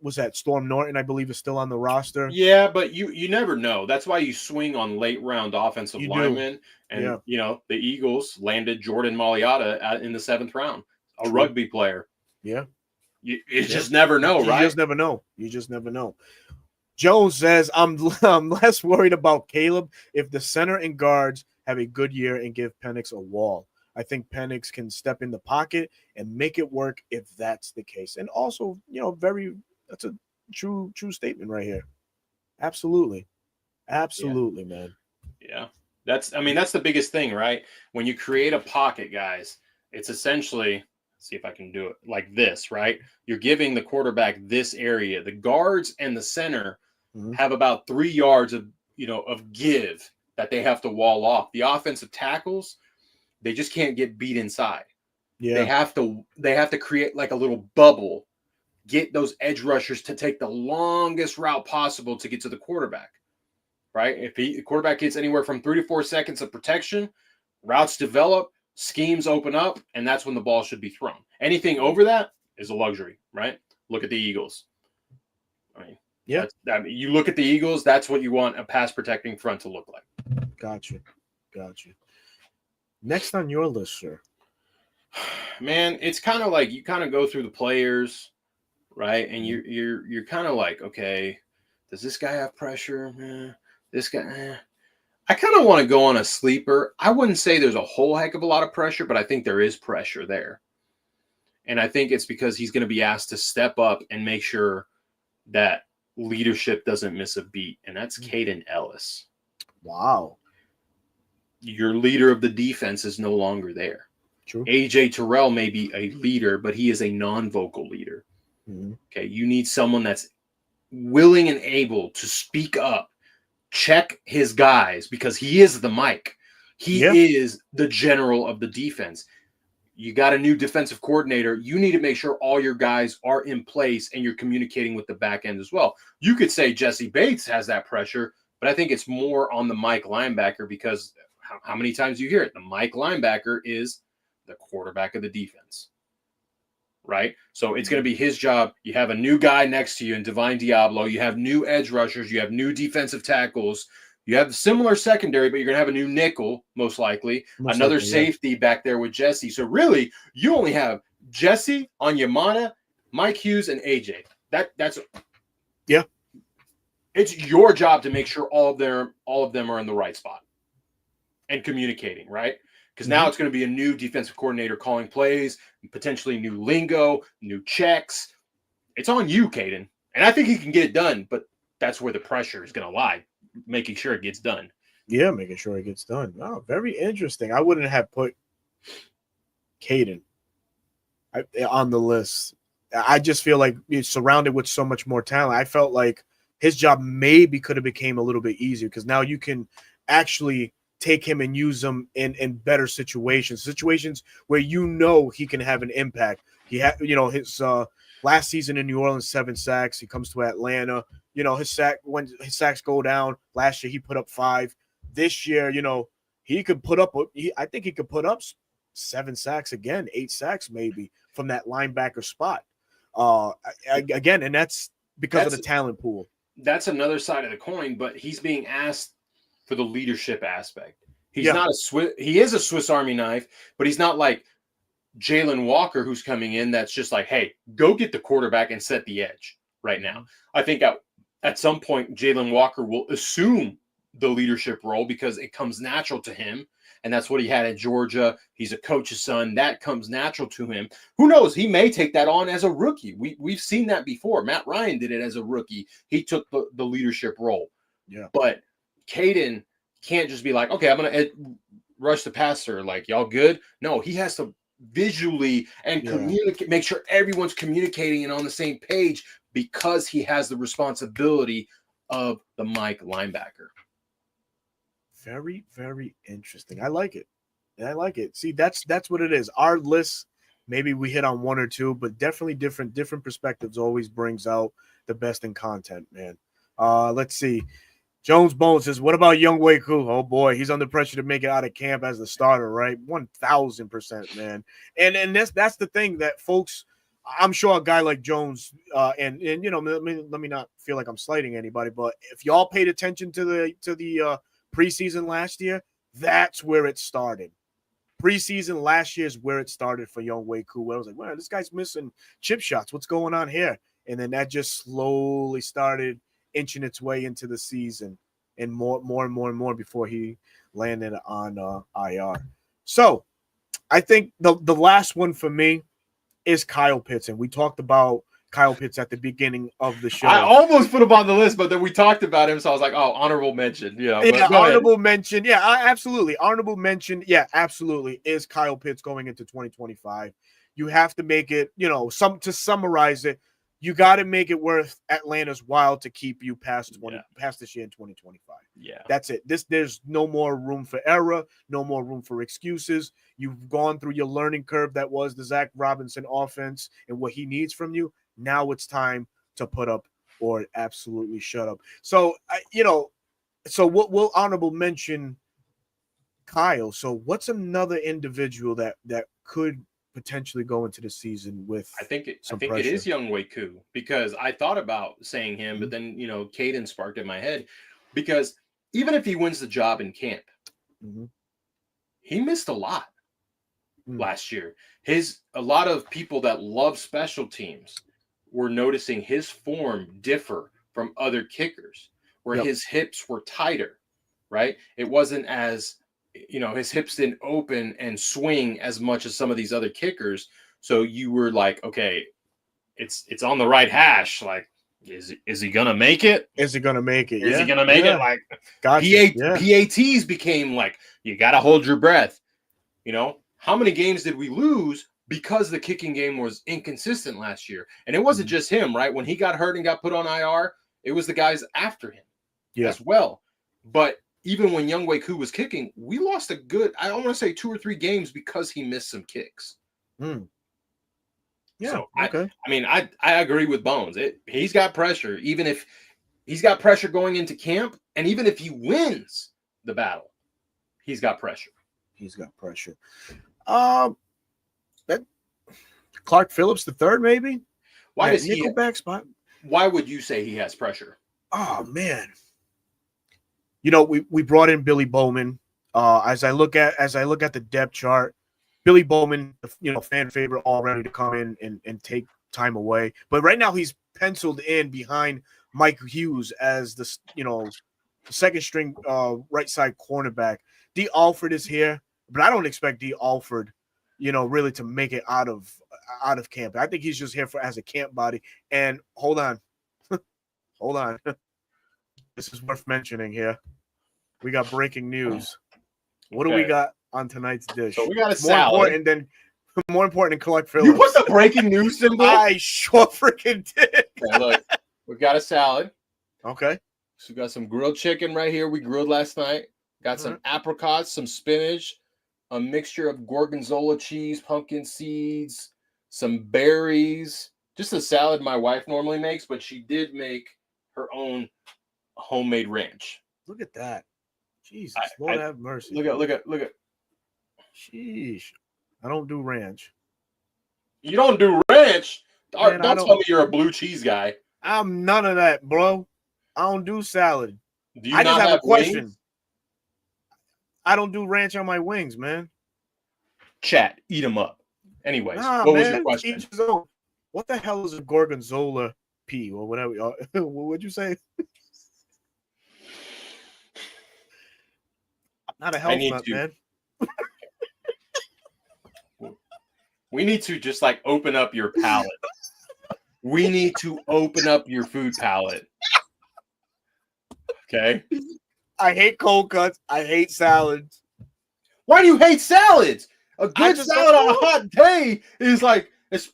was that Storm Norton, I believe, is still on the roster. Yeah, but you never know. That's why you swing on late round offensive You do. linemen. And, Yeah. you know, the Eagles landed Jordan Mailata in the 7th round, a True. rugby player. Yeah. You just never know, right? You just never know. You just never know. Jones says, I'm less worried about Caleb if the center and guards have a good year and give Penix a wall. I think Penix can step in the pocket and make it work if that's the case. And also, you know, that's a true statement right here. Absolutely. Absolutely, Yeah. man. Yeah. That's the biggest thing, right? When you create a pocket, guys, it's essentially, see if I can do it like this, right? You're giving the quarterback this area. The guards and the center have about 3 yards of give that they have to wall off. The offensive tackles, they just can't get beat inside. Yeah. They have to create like a little bubble, get those edge rushers to take the longest route possible to get to the quarterback. Right? If the quarterback gets anywhere from 3 to 4 seconds of protection, routes develop, schemes open up, and that's when the ball should be thrown. Anything over that is a luxury, right? Look at the Eagles. I mean, yeah. You look at the Eagles, that's what you want a pass protecting front to look like. Gotcha. Next on your list, sir. Man, it's kind of like you kind of go through the players, right? And you're kind of like, okay, does this guy have pressure? This guy, I kind of want to go on a sleeper. I wouldn't say there's a whole heck of a lot of pressure, but I think there is pressure there. And I think it's because he's going to be asked to step up and make sure that leadership doesn't miss a beat. And that's Caden Ellis. Wow. Your leader of the defense is no longer there. True. AJ Terrell may be a leader, but he is a non-vocal leader. Okay. You need someone that's willing and able to speak up, check his guys, because he is the mic. He is the general of the defense. You got a new defensive coordinator. You need to make sure all your guys are in place and you're communicating with the back end as well. You could say Jesse Bates has that pressure, but I think it's more on the Mike linebacker, because how many times do you hear it? The Mike linebacker is the quarterback of the defense, right? So it's going to be his job. You have a new guy next to you in Divine Diablo. You have new edge rushers. You have new defensive tackles. You have similar secondary, but you're going to have a new nickel, most likely. Another safety back there with Jesse. So really, you only have Jesse, Onyemata, Mike Hughes, and AJ. That's it's your job to make sure all of them are in the right spot and communicating, right? Because now it's going to be a new defensive coordinator calling plays, potentially new lingo, new checks. It's on you, Caden. And I think he can get it done, but that's where the pressure is going to lie, making sure it gets done. Yeah, making sure it gets done. Oh, very interesting. I wouldn't have put Caden on the list. I just feel like he's surrounded with so much more talent. I felt like his job maybe could have became a little bit easier, because now you can actually take him and use him in better situations where he can have an impact. He had, his last season in New Orleans, 7 sacks. He comes to Atlanta, when his sacks go down. Last year he put up 5. This year, he could put up. I think he could put up 7 sacks again, 8 sacks maybe from that linebacker spot. Again, and that's because of the talent pool. That's another side of the coin, but he's being asked for the leadership aspect. He's not he is a Swiss Army knife, but he's not like Jalen Walker, who's coming in. That's just like, hey, go get the quarterback and set the edge right now. I think at some point, Jalen Walker will assume the leadership role because it comes natural to him. And that's what he had at Georgia. He's a coach's son. That comes natural to him. Who knows? He may take that on as a rookie. We've seen that before. Matt Ryan did it as a rookie. He took the leadership role. Yeah. But Caden can't just be like, okay, I'm going to rush the passer. Like, y'all good? No, he has to visually and communicate, make sure everyone's communicating and on the same page, because he has the responsibility of the Mike linebacker. Very, very interesting. I like it. See, that's what it is. Our list, maybe we hit on 1 or 2, but definitely different perspectives always brings out the best in content, man. Let's see. Jones Bones says, what about Young Wei Koo? Oh boy, he's under pressure to make it out of camp as the starter, right? 1000%, man. And that's the thing that folks I'm sure a guy like Jones, and you know, let me not feel like I'm slighting anybody, but if y'all paid attention to the preseason last year, that's where it started. Preseason last year is where it started for Young Wei Koo. I was like, wow, this guy's missing chip shots. What's going on here? And then that just slowly started inching its way into the season, and more before he landed on IR. So I think the last one for me is Kyle Pitts, and we talked about Kyle Pitts at the beginning of the show. I almost put him on the list, but then we talked about him, so I was like, "Oh, honorable mention." Yeah, but honorable mention. Yeah, absolutely. Honorable mention. Yeah, absolutely. Is Kyle Pitts going into 2025? You have to make it. You know, to summarize it, you got to make it worth Atlanta's while to keep you past this year in 2025. Yeah, that's it. There's no more room for error, no more room for excuses. You've gone through your learning curve that was the Zach Robinson offense and what he needs from you. Now it's time to put up or absolutely shut up. So so we'll honorable mention Kyle. So what's another individual that could potentially go into the season with? I think it is Young Wei Koo, because I thought about saying him, but then Caden sparked in my head, because even if he wins the job in camp, he missed a lot last year. A lot of people that love special teams were noticing his form differ from other kickers, where his hips were tighter, right? It wasn't as, his hips didn't open and swing as much as some of these other kickers. So you were like, okay, it's on the right hash. Like, is he gonna make it? Is he gonna make it? Is he gonna make it? Like, PATs became like, you gotta hold your breath. How many games did we lose because the kicking game was inconsistent last year? And it wasn't just him, right? When he got hurt and got put on IR, it was the guys after him as well. But even when Young Wei Koo was kicking, we lost I don't want to say 2 or 3 games because he missed some kicks. Yeah. So okay. I agree with Bones. He's got pressure, even if he's got pressure going into camp, and even if he wins the battle, he's got pressure. He's got pressure. Clark Phillips III, maybe. Why does he Nickelback spot? Why would you say he has pressure? Oh man. We brought in Billy Bowman. As I look at the depth chart, Billy Bowman, fan favorite, all ready to come in and take time away. But right now he's penciled in behind Mike Hughes as the second string right side cornerback. D. Alford is here, but I don't expect D. Alford, really to make it out of camp. I think he's just here as a camp body. And hold on. Hold on. This is worth mentioning here. We got breaking news. What do we got on tonight's dish? So we got a salad. More important than Clark Phillips. You put the breaking news symbol? I sure freaking did. Okay, look, we got a salad. Okay. So we got some grilled chicken right here. We grilled last night. Got some apricots, some spinach, a mixture of gorgonzola cheese, pumpkin seeds, some berries. Just a salad my wife normally makes, but she did make her own homemade ranch. Look at that. Jesus, Lord have mercy. Look at. Sheesh. I don't do ranch. You don't do ranch? Man, don't tell me you're a blue cheese guy. I'm none of that, bro. I don't do salad. Do you just have a question? Wings? I don't do ranch on my wings, man. Chat, eat them up. Anyways, what was your question? What the hell is a gorgonzola pea or whatever? What'd you say? Not a health nut, man. We need to just open up your palate. We need to open up your food palate. Okay? I hate cold cuts. I hate salads. Why do you hate salads? A good salad on a hot day is it's.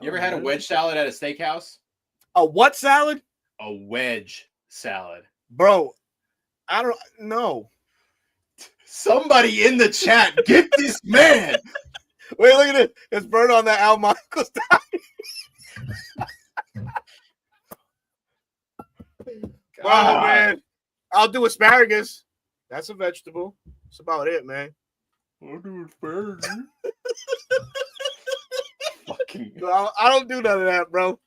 You ever had a wedge salad at a steakhouse? A what salad? A wedge salad. Bro, I don't know. Somebody in the chat, get this man. Wait, look at it. It's burnt on that Al Michaels Wow, man. I'll do asparagus. That's a vegetable. That's about it, man. I'll do it fair. Fucking. I don't do none of that, bro.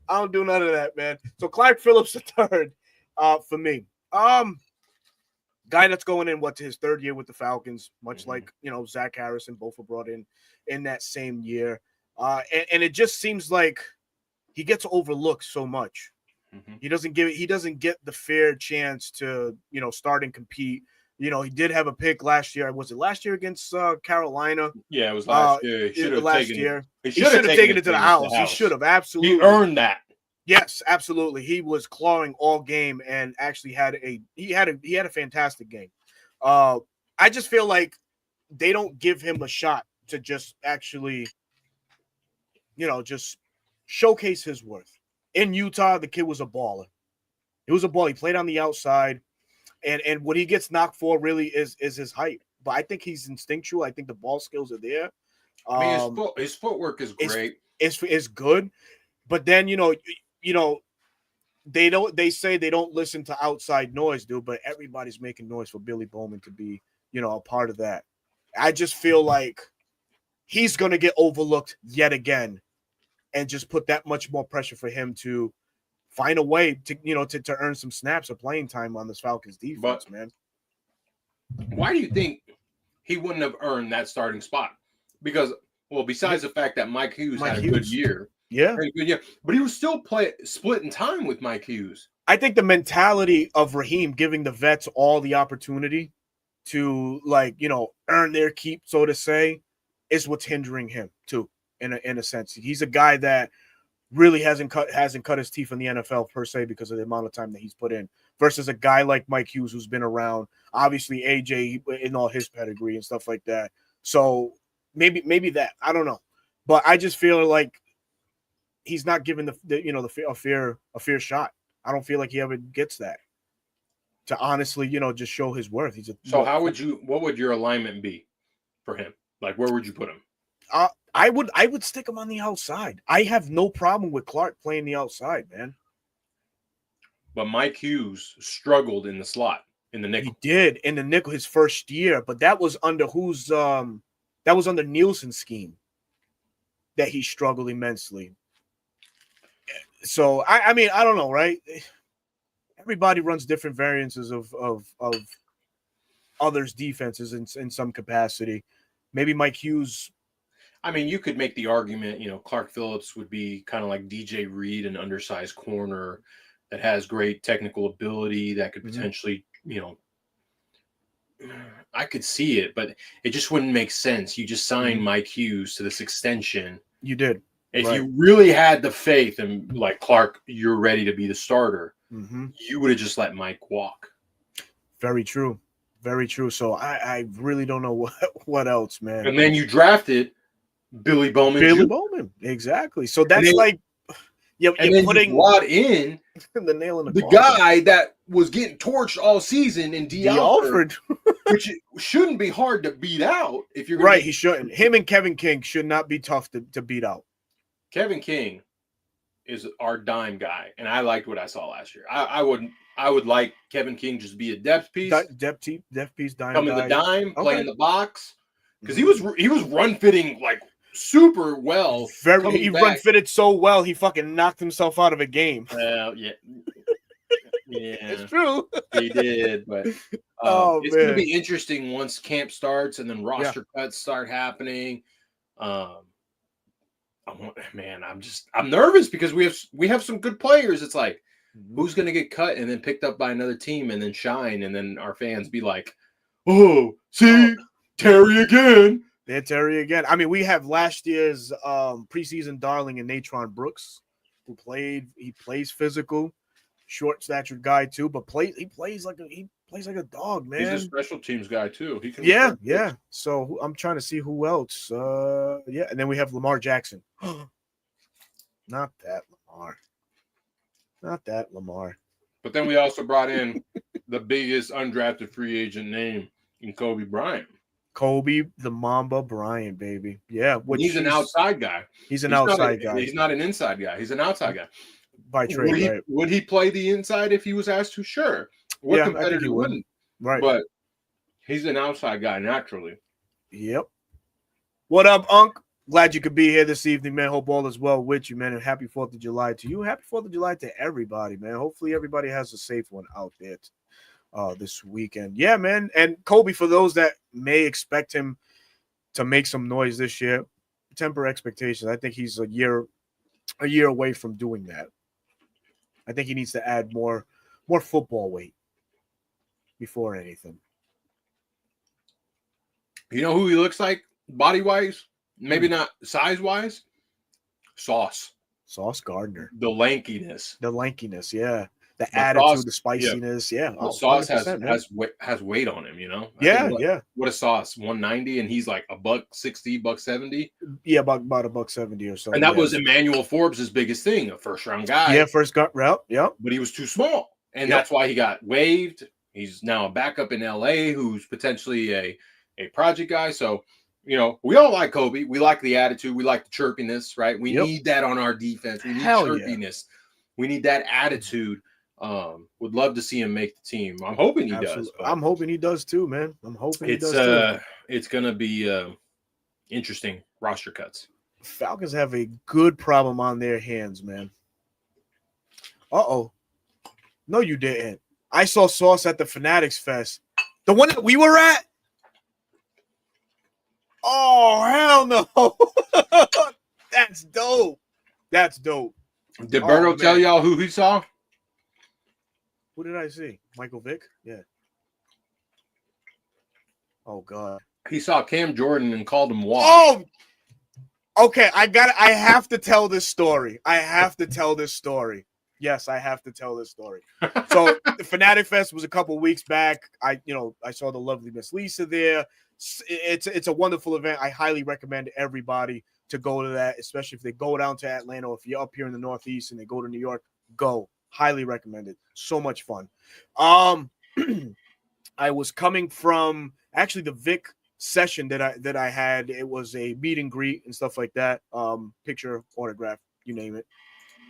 I don't do none of that, man. So Clark Phillips the third, for me. Guy that's going in to his third year with the Falcons, much like Zach Harrison, both were brought in that same year. And it just seems like he gets overlooked so much. He doesn't get the fair chance to start and compete. He did have a pick last year. Was it last year against Carolina? Yeah, it was last year. He should have taken it to the house. He should have, absolutely. He earned that. Yes, absolutely. He was clawing all game and actually had a fantastic game. I just feel like they don't give him a shot to just actually, just showcase his worth. In Utah, the kid was a baller. He was a baller. He played on the outside, and what he gets knocked for really is his height. But I think he's instinctual. I think the ball skills are there. I mean, his footwork is great. It's good, but then they say they don't listen to outside noise, dude. But everybody's making noise for Billy Bowman to be a part of that. I just feel like he's gonna get overlooked yet again, and just put that much more pressure for him to find a way to earn some snaps of playing time on this Falcons defense, man. Why do you think he wouldn't have earned that starting spot? Because, besides the fact that Mike Hughes had a good year. Yeah. But he was still splitting time with Mike Hughes. I think the mentality of Raheem giving the vets all the opportunity to earn their keep, so to say, is what's hindering him too, in a sense. He's a guy that really hasn't cut his teeth in the NFL per se because of the amount of time that he's put in, versus a guy like Mike Hughes who's been around, obviously AJ in all his pedigree and stuff like that. So maybe that, I don't know, but I just feel like he's not given a fair shot. I don't feel like he ever gets that to honestly, just show his worth. What would your alignment be for him? Like, where would you put him? I would stick him on the outside. I have no problem with Clark playing the outside, man. But Mike Hughes struggled in the slot, in the nickel. He did in the nickel his first year, but that was under Nielsen's scheme that he struggled immensely. So I mean, I don't know, right? Everybody runs different variances of others' defenses in some capacity. Maybe Mike Hughes. I mean, you could make the argument, Clark Phillips would be kind of like DJ Reed, an undersized corner that has great technical ability that could potentially, I could see it, but it just wouldn't make sense. You just signed Mike Hughes to this extension. You did. If you really had the faith and like, Clark, you're ready to be the starter, you would have just let Mike walk. Very true. Very true. So I really don't know what else, man. And then you drafted Billy Bowman. Bowman. Exactly. So that's you brought in the nail in the guy that was getting torched all season in D. Alford. Which shouldn't be hard to beat out if you're right. He shouldn't. Him and Kevin King should not be tough to beat out. Kevin King is our dime guy, and I liked what I saw last year. I would like Kevin King just be a depth piece. Depth piece, dime come in the dime, play in the box. Because he was run fitting like super well. He run fitted so well he fucking knocked himself out of a game. Well, yeah. Yeah. It's true. He did, but it's gonna be interesting once camp starts and then roster cuts start happening. I'm nervous because we have some good players. It's like, who's going to get cut and then picked up by another team and then shine, and then our fans be like, "Oh, see, Terry again." Yeah, Terry again. I mean, we have last year's preseason darling in Natron Brooks, who plays physical, short-statured guy too, but he plays like a dog, man. He's a special teams guy too. He can yeah. So I'm trying to see who else. And then we have Lamar Jackson. Not that Lamar. But then we also brought in the biggest undrafted free agent name in Kobe Bryant. Kobe the Mamba Bryant, baby. Yeah. He's an outside guy. He's an outside guy. He's not an inside guy. He's an outside guy. By trade, would he play the inside if he was asked to? Sure. What competitor wouldn't? Right. But he's an outside guy naturally. Yep. What up, Unc? Glad you could be here this evening, man. Hope all is well with you, man. And happy 4th of July to you. Happy 4th of July to everybody, man. Hopefully everybody has a safe one out there this weekend. Yeah, man. And Kobe, for those that may expect him to make some noise this year, temper expectations. I think he's a year away from doing that. I think he needs to add more football weight before anything. You know who he looks like body-wise? Maybe not size-wise. Sauce Gardner. The lankiness, yeah. The attitude, Sauce, the spiciness, yeah. The Sauce has weight on him, you know. What a Sauce, 190, and he's like $160, $170. Yeah, about $170 or so. And that was Emmanuel Forbes' biggest thing, a first-round guy. Yeah, first got route. Yep. But he was too small, and that's why he got waived. He's now a backup in LA, who's potentially a project guy. So, you know, we all like Kobe. We like the attitude. We like the chirpiness, right? We need that on our defense. We need chirpiness. We need that attitude. Would love to see him make the team. I'm hoping he does. I'm hoping he does too, man. I'm hoping he does too. It's going to be interesting roster cuts. Falcons have a good problem on their hands, man. Uh-oh. No, you didn't. I saw Sauce at the Fanatics Fest. The one that we were at? Oh, hell no. That's dope. Did Berto tell y'all who he saw? Who did I see? Michael Vick? Yeah. Oh, God. He saw Cam Jordan and called him washed. Oh, okay. I have to tell this story. Yes, I have to tell this story. So the Fanatic Fest was a couple weeks back. I saw the lovely Miss Lisa there. It's a wonderful event. I highly recommend everybody to go to that, especially if they go down to Atlanta or if you're up here in the Northeast and they go to New York. Go. Highly recommend it. So much fun. I was coming from actually the Vic session that I had. It was a meet and greet and stuff like that. Picture, autograph, you name it.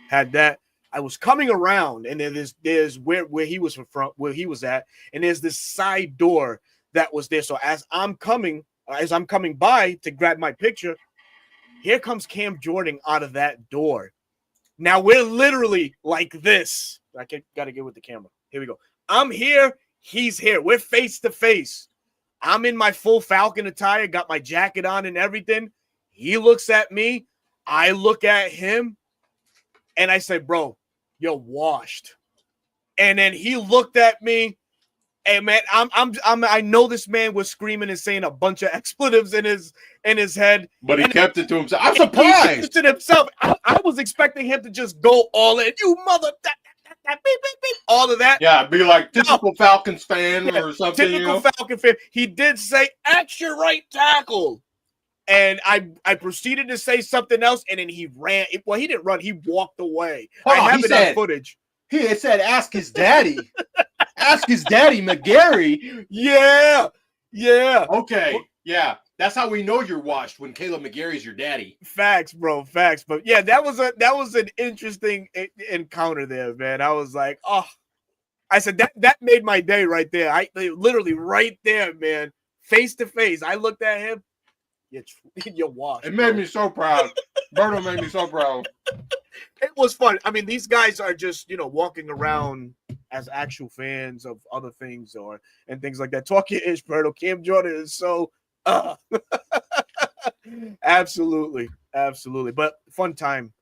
Had that. I was coming around, and there's where he was from, where he was at, and there's this side door that was there. So as I'm coming by to grab my picture, here comes Cam Jordan out of that door. Now we're literally like this. I gotta get with the camera. Here we go. I'm here. He's here. We're face to face. I'm in my full Falcon attire, got my jacket on and everything. He looks at me. I look at him, and I say, "Bro, you're washed." And then he looked at me, and man, I know this man was screaming and saying a bunch of expletives in his head, but he kept it to himself. I'm surprised. He kept it to himself. I was expecting him to just go all in. You mother, beep, beep, beep, all of that. Yeah, be like typical Falcons fan or something. Typical Falcon fan. He did say extra right tackle. And I proceeded to say something else, and then he ran. Well, he didn't run. He walked away. I have it on footage. He said, ask his daddy. Ask his daddy, McGarry. Yeah. Okay. Yeah. That's how we know you're washed, when Caleb McGarry's your daddy. Facts, bro. Facts. But yeah, that was an interesting encounter there, man. I was like, oh, I said that made my day right there. I literally right there, man, face to face. I looked at him. You're washed. It made me so proud. Berto made me so proud. It was fun. I mean, these guys are just, walking around as actual fans of other things and things like that. Talk your ish, Berto. Cam Jordan is so absolutely. But fun times,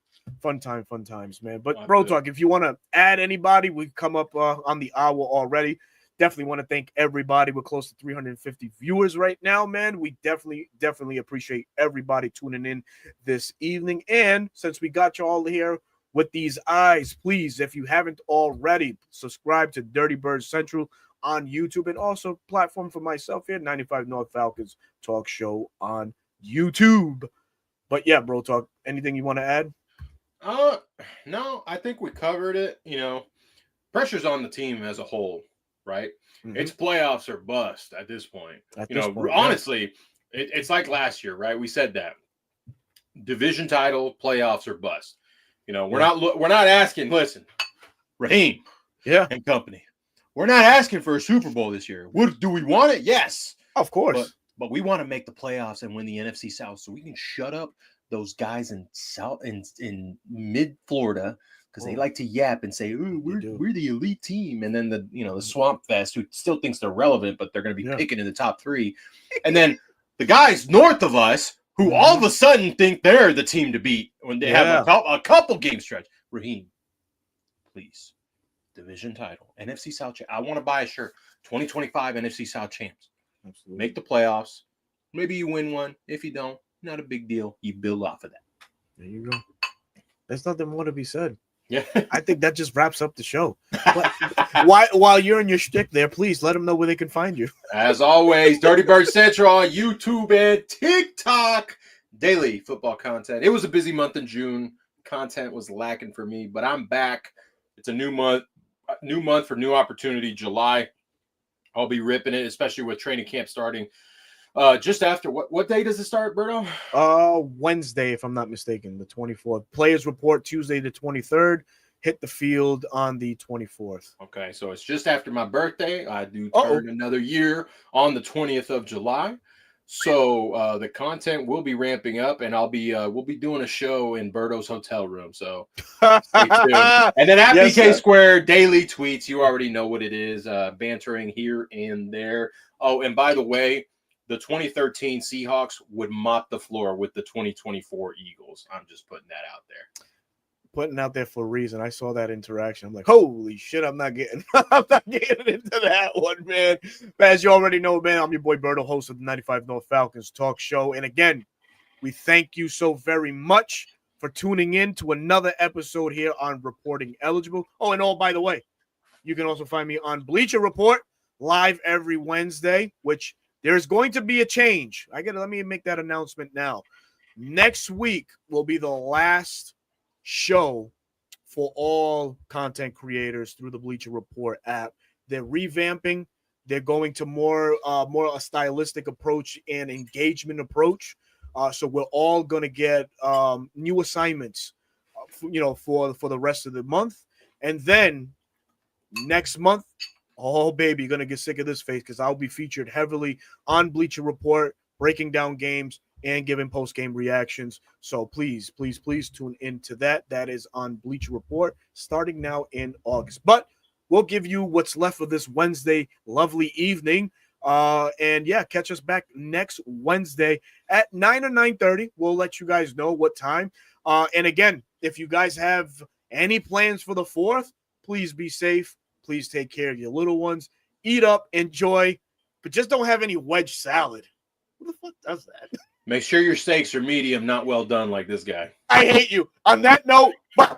man. But Bro Talk, if you want to add anybody, we've come up on the hour already. Definitely want to thank everybody. We're close to 350 viewers right now, man. We definitely appreciate everybody tuning in this evening. And since we got you all here with these eyes, please, if you haven't already, subscribe to Dirty Bird Central on YouTube, and also platform for myself here, 95 North Falcons Talk Show on YouTube. But yeah, Bro Talk, anything you want to add? No, I think we covered it. Pressure's on the team as a whole. Right? Mm-hmm. It's playoffs or bust at this point. Honestly, it's like last year, right? We said that. Division title, playoffs or bust. We're not asking, listen, Raheem and company. We're not asking for a Super Bowl this year. Do we want it? Yes. Of course. but we want to make the playoffs and win the NFC South so we can shut up those guys in mid Florida because they like to yap and say, "Ooh, we're the elite team," and then the Swamp Fest who still thinks they're relevant, but they're going to be picking in the top 3, and then the guys north of us who all of a sudden think they're the team to beat when they have a couple game stretch. Raheem, please, division title, NFC South. I want to buy a shirt. 2025 NFC South champs. Absolutely. Make the playoffs. Maybe you win one. If you don't, not a big deal. You build off of that. There you go. There's nothing more to be said. Yeah. I think that just wraps up the show. While you're in your shtick there, please let them know where they can find you. As always, Dirty Bird Central on YouTube and TikTok. Daily football content. It was a busy month in June. Content was lacking for me, but I'm back. It's a new month for new opportunity. July. I'll be ripping it, especially with training camp starting just after. What day does it start, Berto? Wednesday, if I'm not mistaken, the 24th. Players report Tuesday the 23rd. Hit the field on the 24th. Okay, so it's just after my birthday. I do turn another year on the 20th of July. So the content will be ramping up, and we'll be doing a show in Berto's hotel room. So stay tuned. And then at BK Square, daily tweets. You already know what it is. Bantering here and there. Oh, and by the way, the 2013 Seahawks would mop the floor with the 2024 Eagles. I'm just putting that out there. Putting out there for a reason. I saw that interaction. I'm like, holy shit, I'm not getting into that one, man. But as you already know, man, I'm your boy Berto, host of the 95 North Falcons talk show. And again, we thank you so very much for tuning in to another episode here on Reporting Eligible. Oh, and by the way, you can also find me on Bleacher Report live every Wednesday, which there's going to be a change. Let me make that announcement now. Next week will be the last show for all content creators through the Bleacher Report app. They're revamping. They're going to more a stylistic approach and engagement approach. So we're all going to get new assignments, for the rest of the month. And then next month, oh, baby, you're going to get sick of this face because I'll be featured heavily on Bleacher Report, breaking down games and giving post-game reactions. So please, please, please tune into that. That is on Bleacher Report starting now in August. But we'll give you what's left of this Wednesday lovely evening. And catch us back next Wednesday at 9 or 9:30. We'll let you guys know what time. And again, if you guys have any plans for the 4th, please be safe. Please take care of your little ones. Eat up, enjoy, but just don't have any wedge salad. Who the fuck does that? Make sure your steaks are medium, not well done like this guy. I hate you. On that note, bye.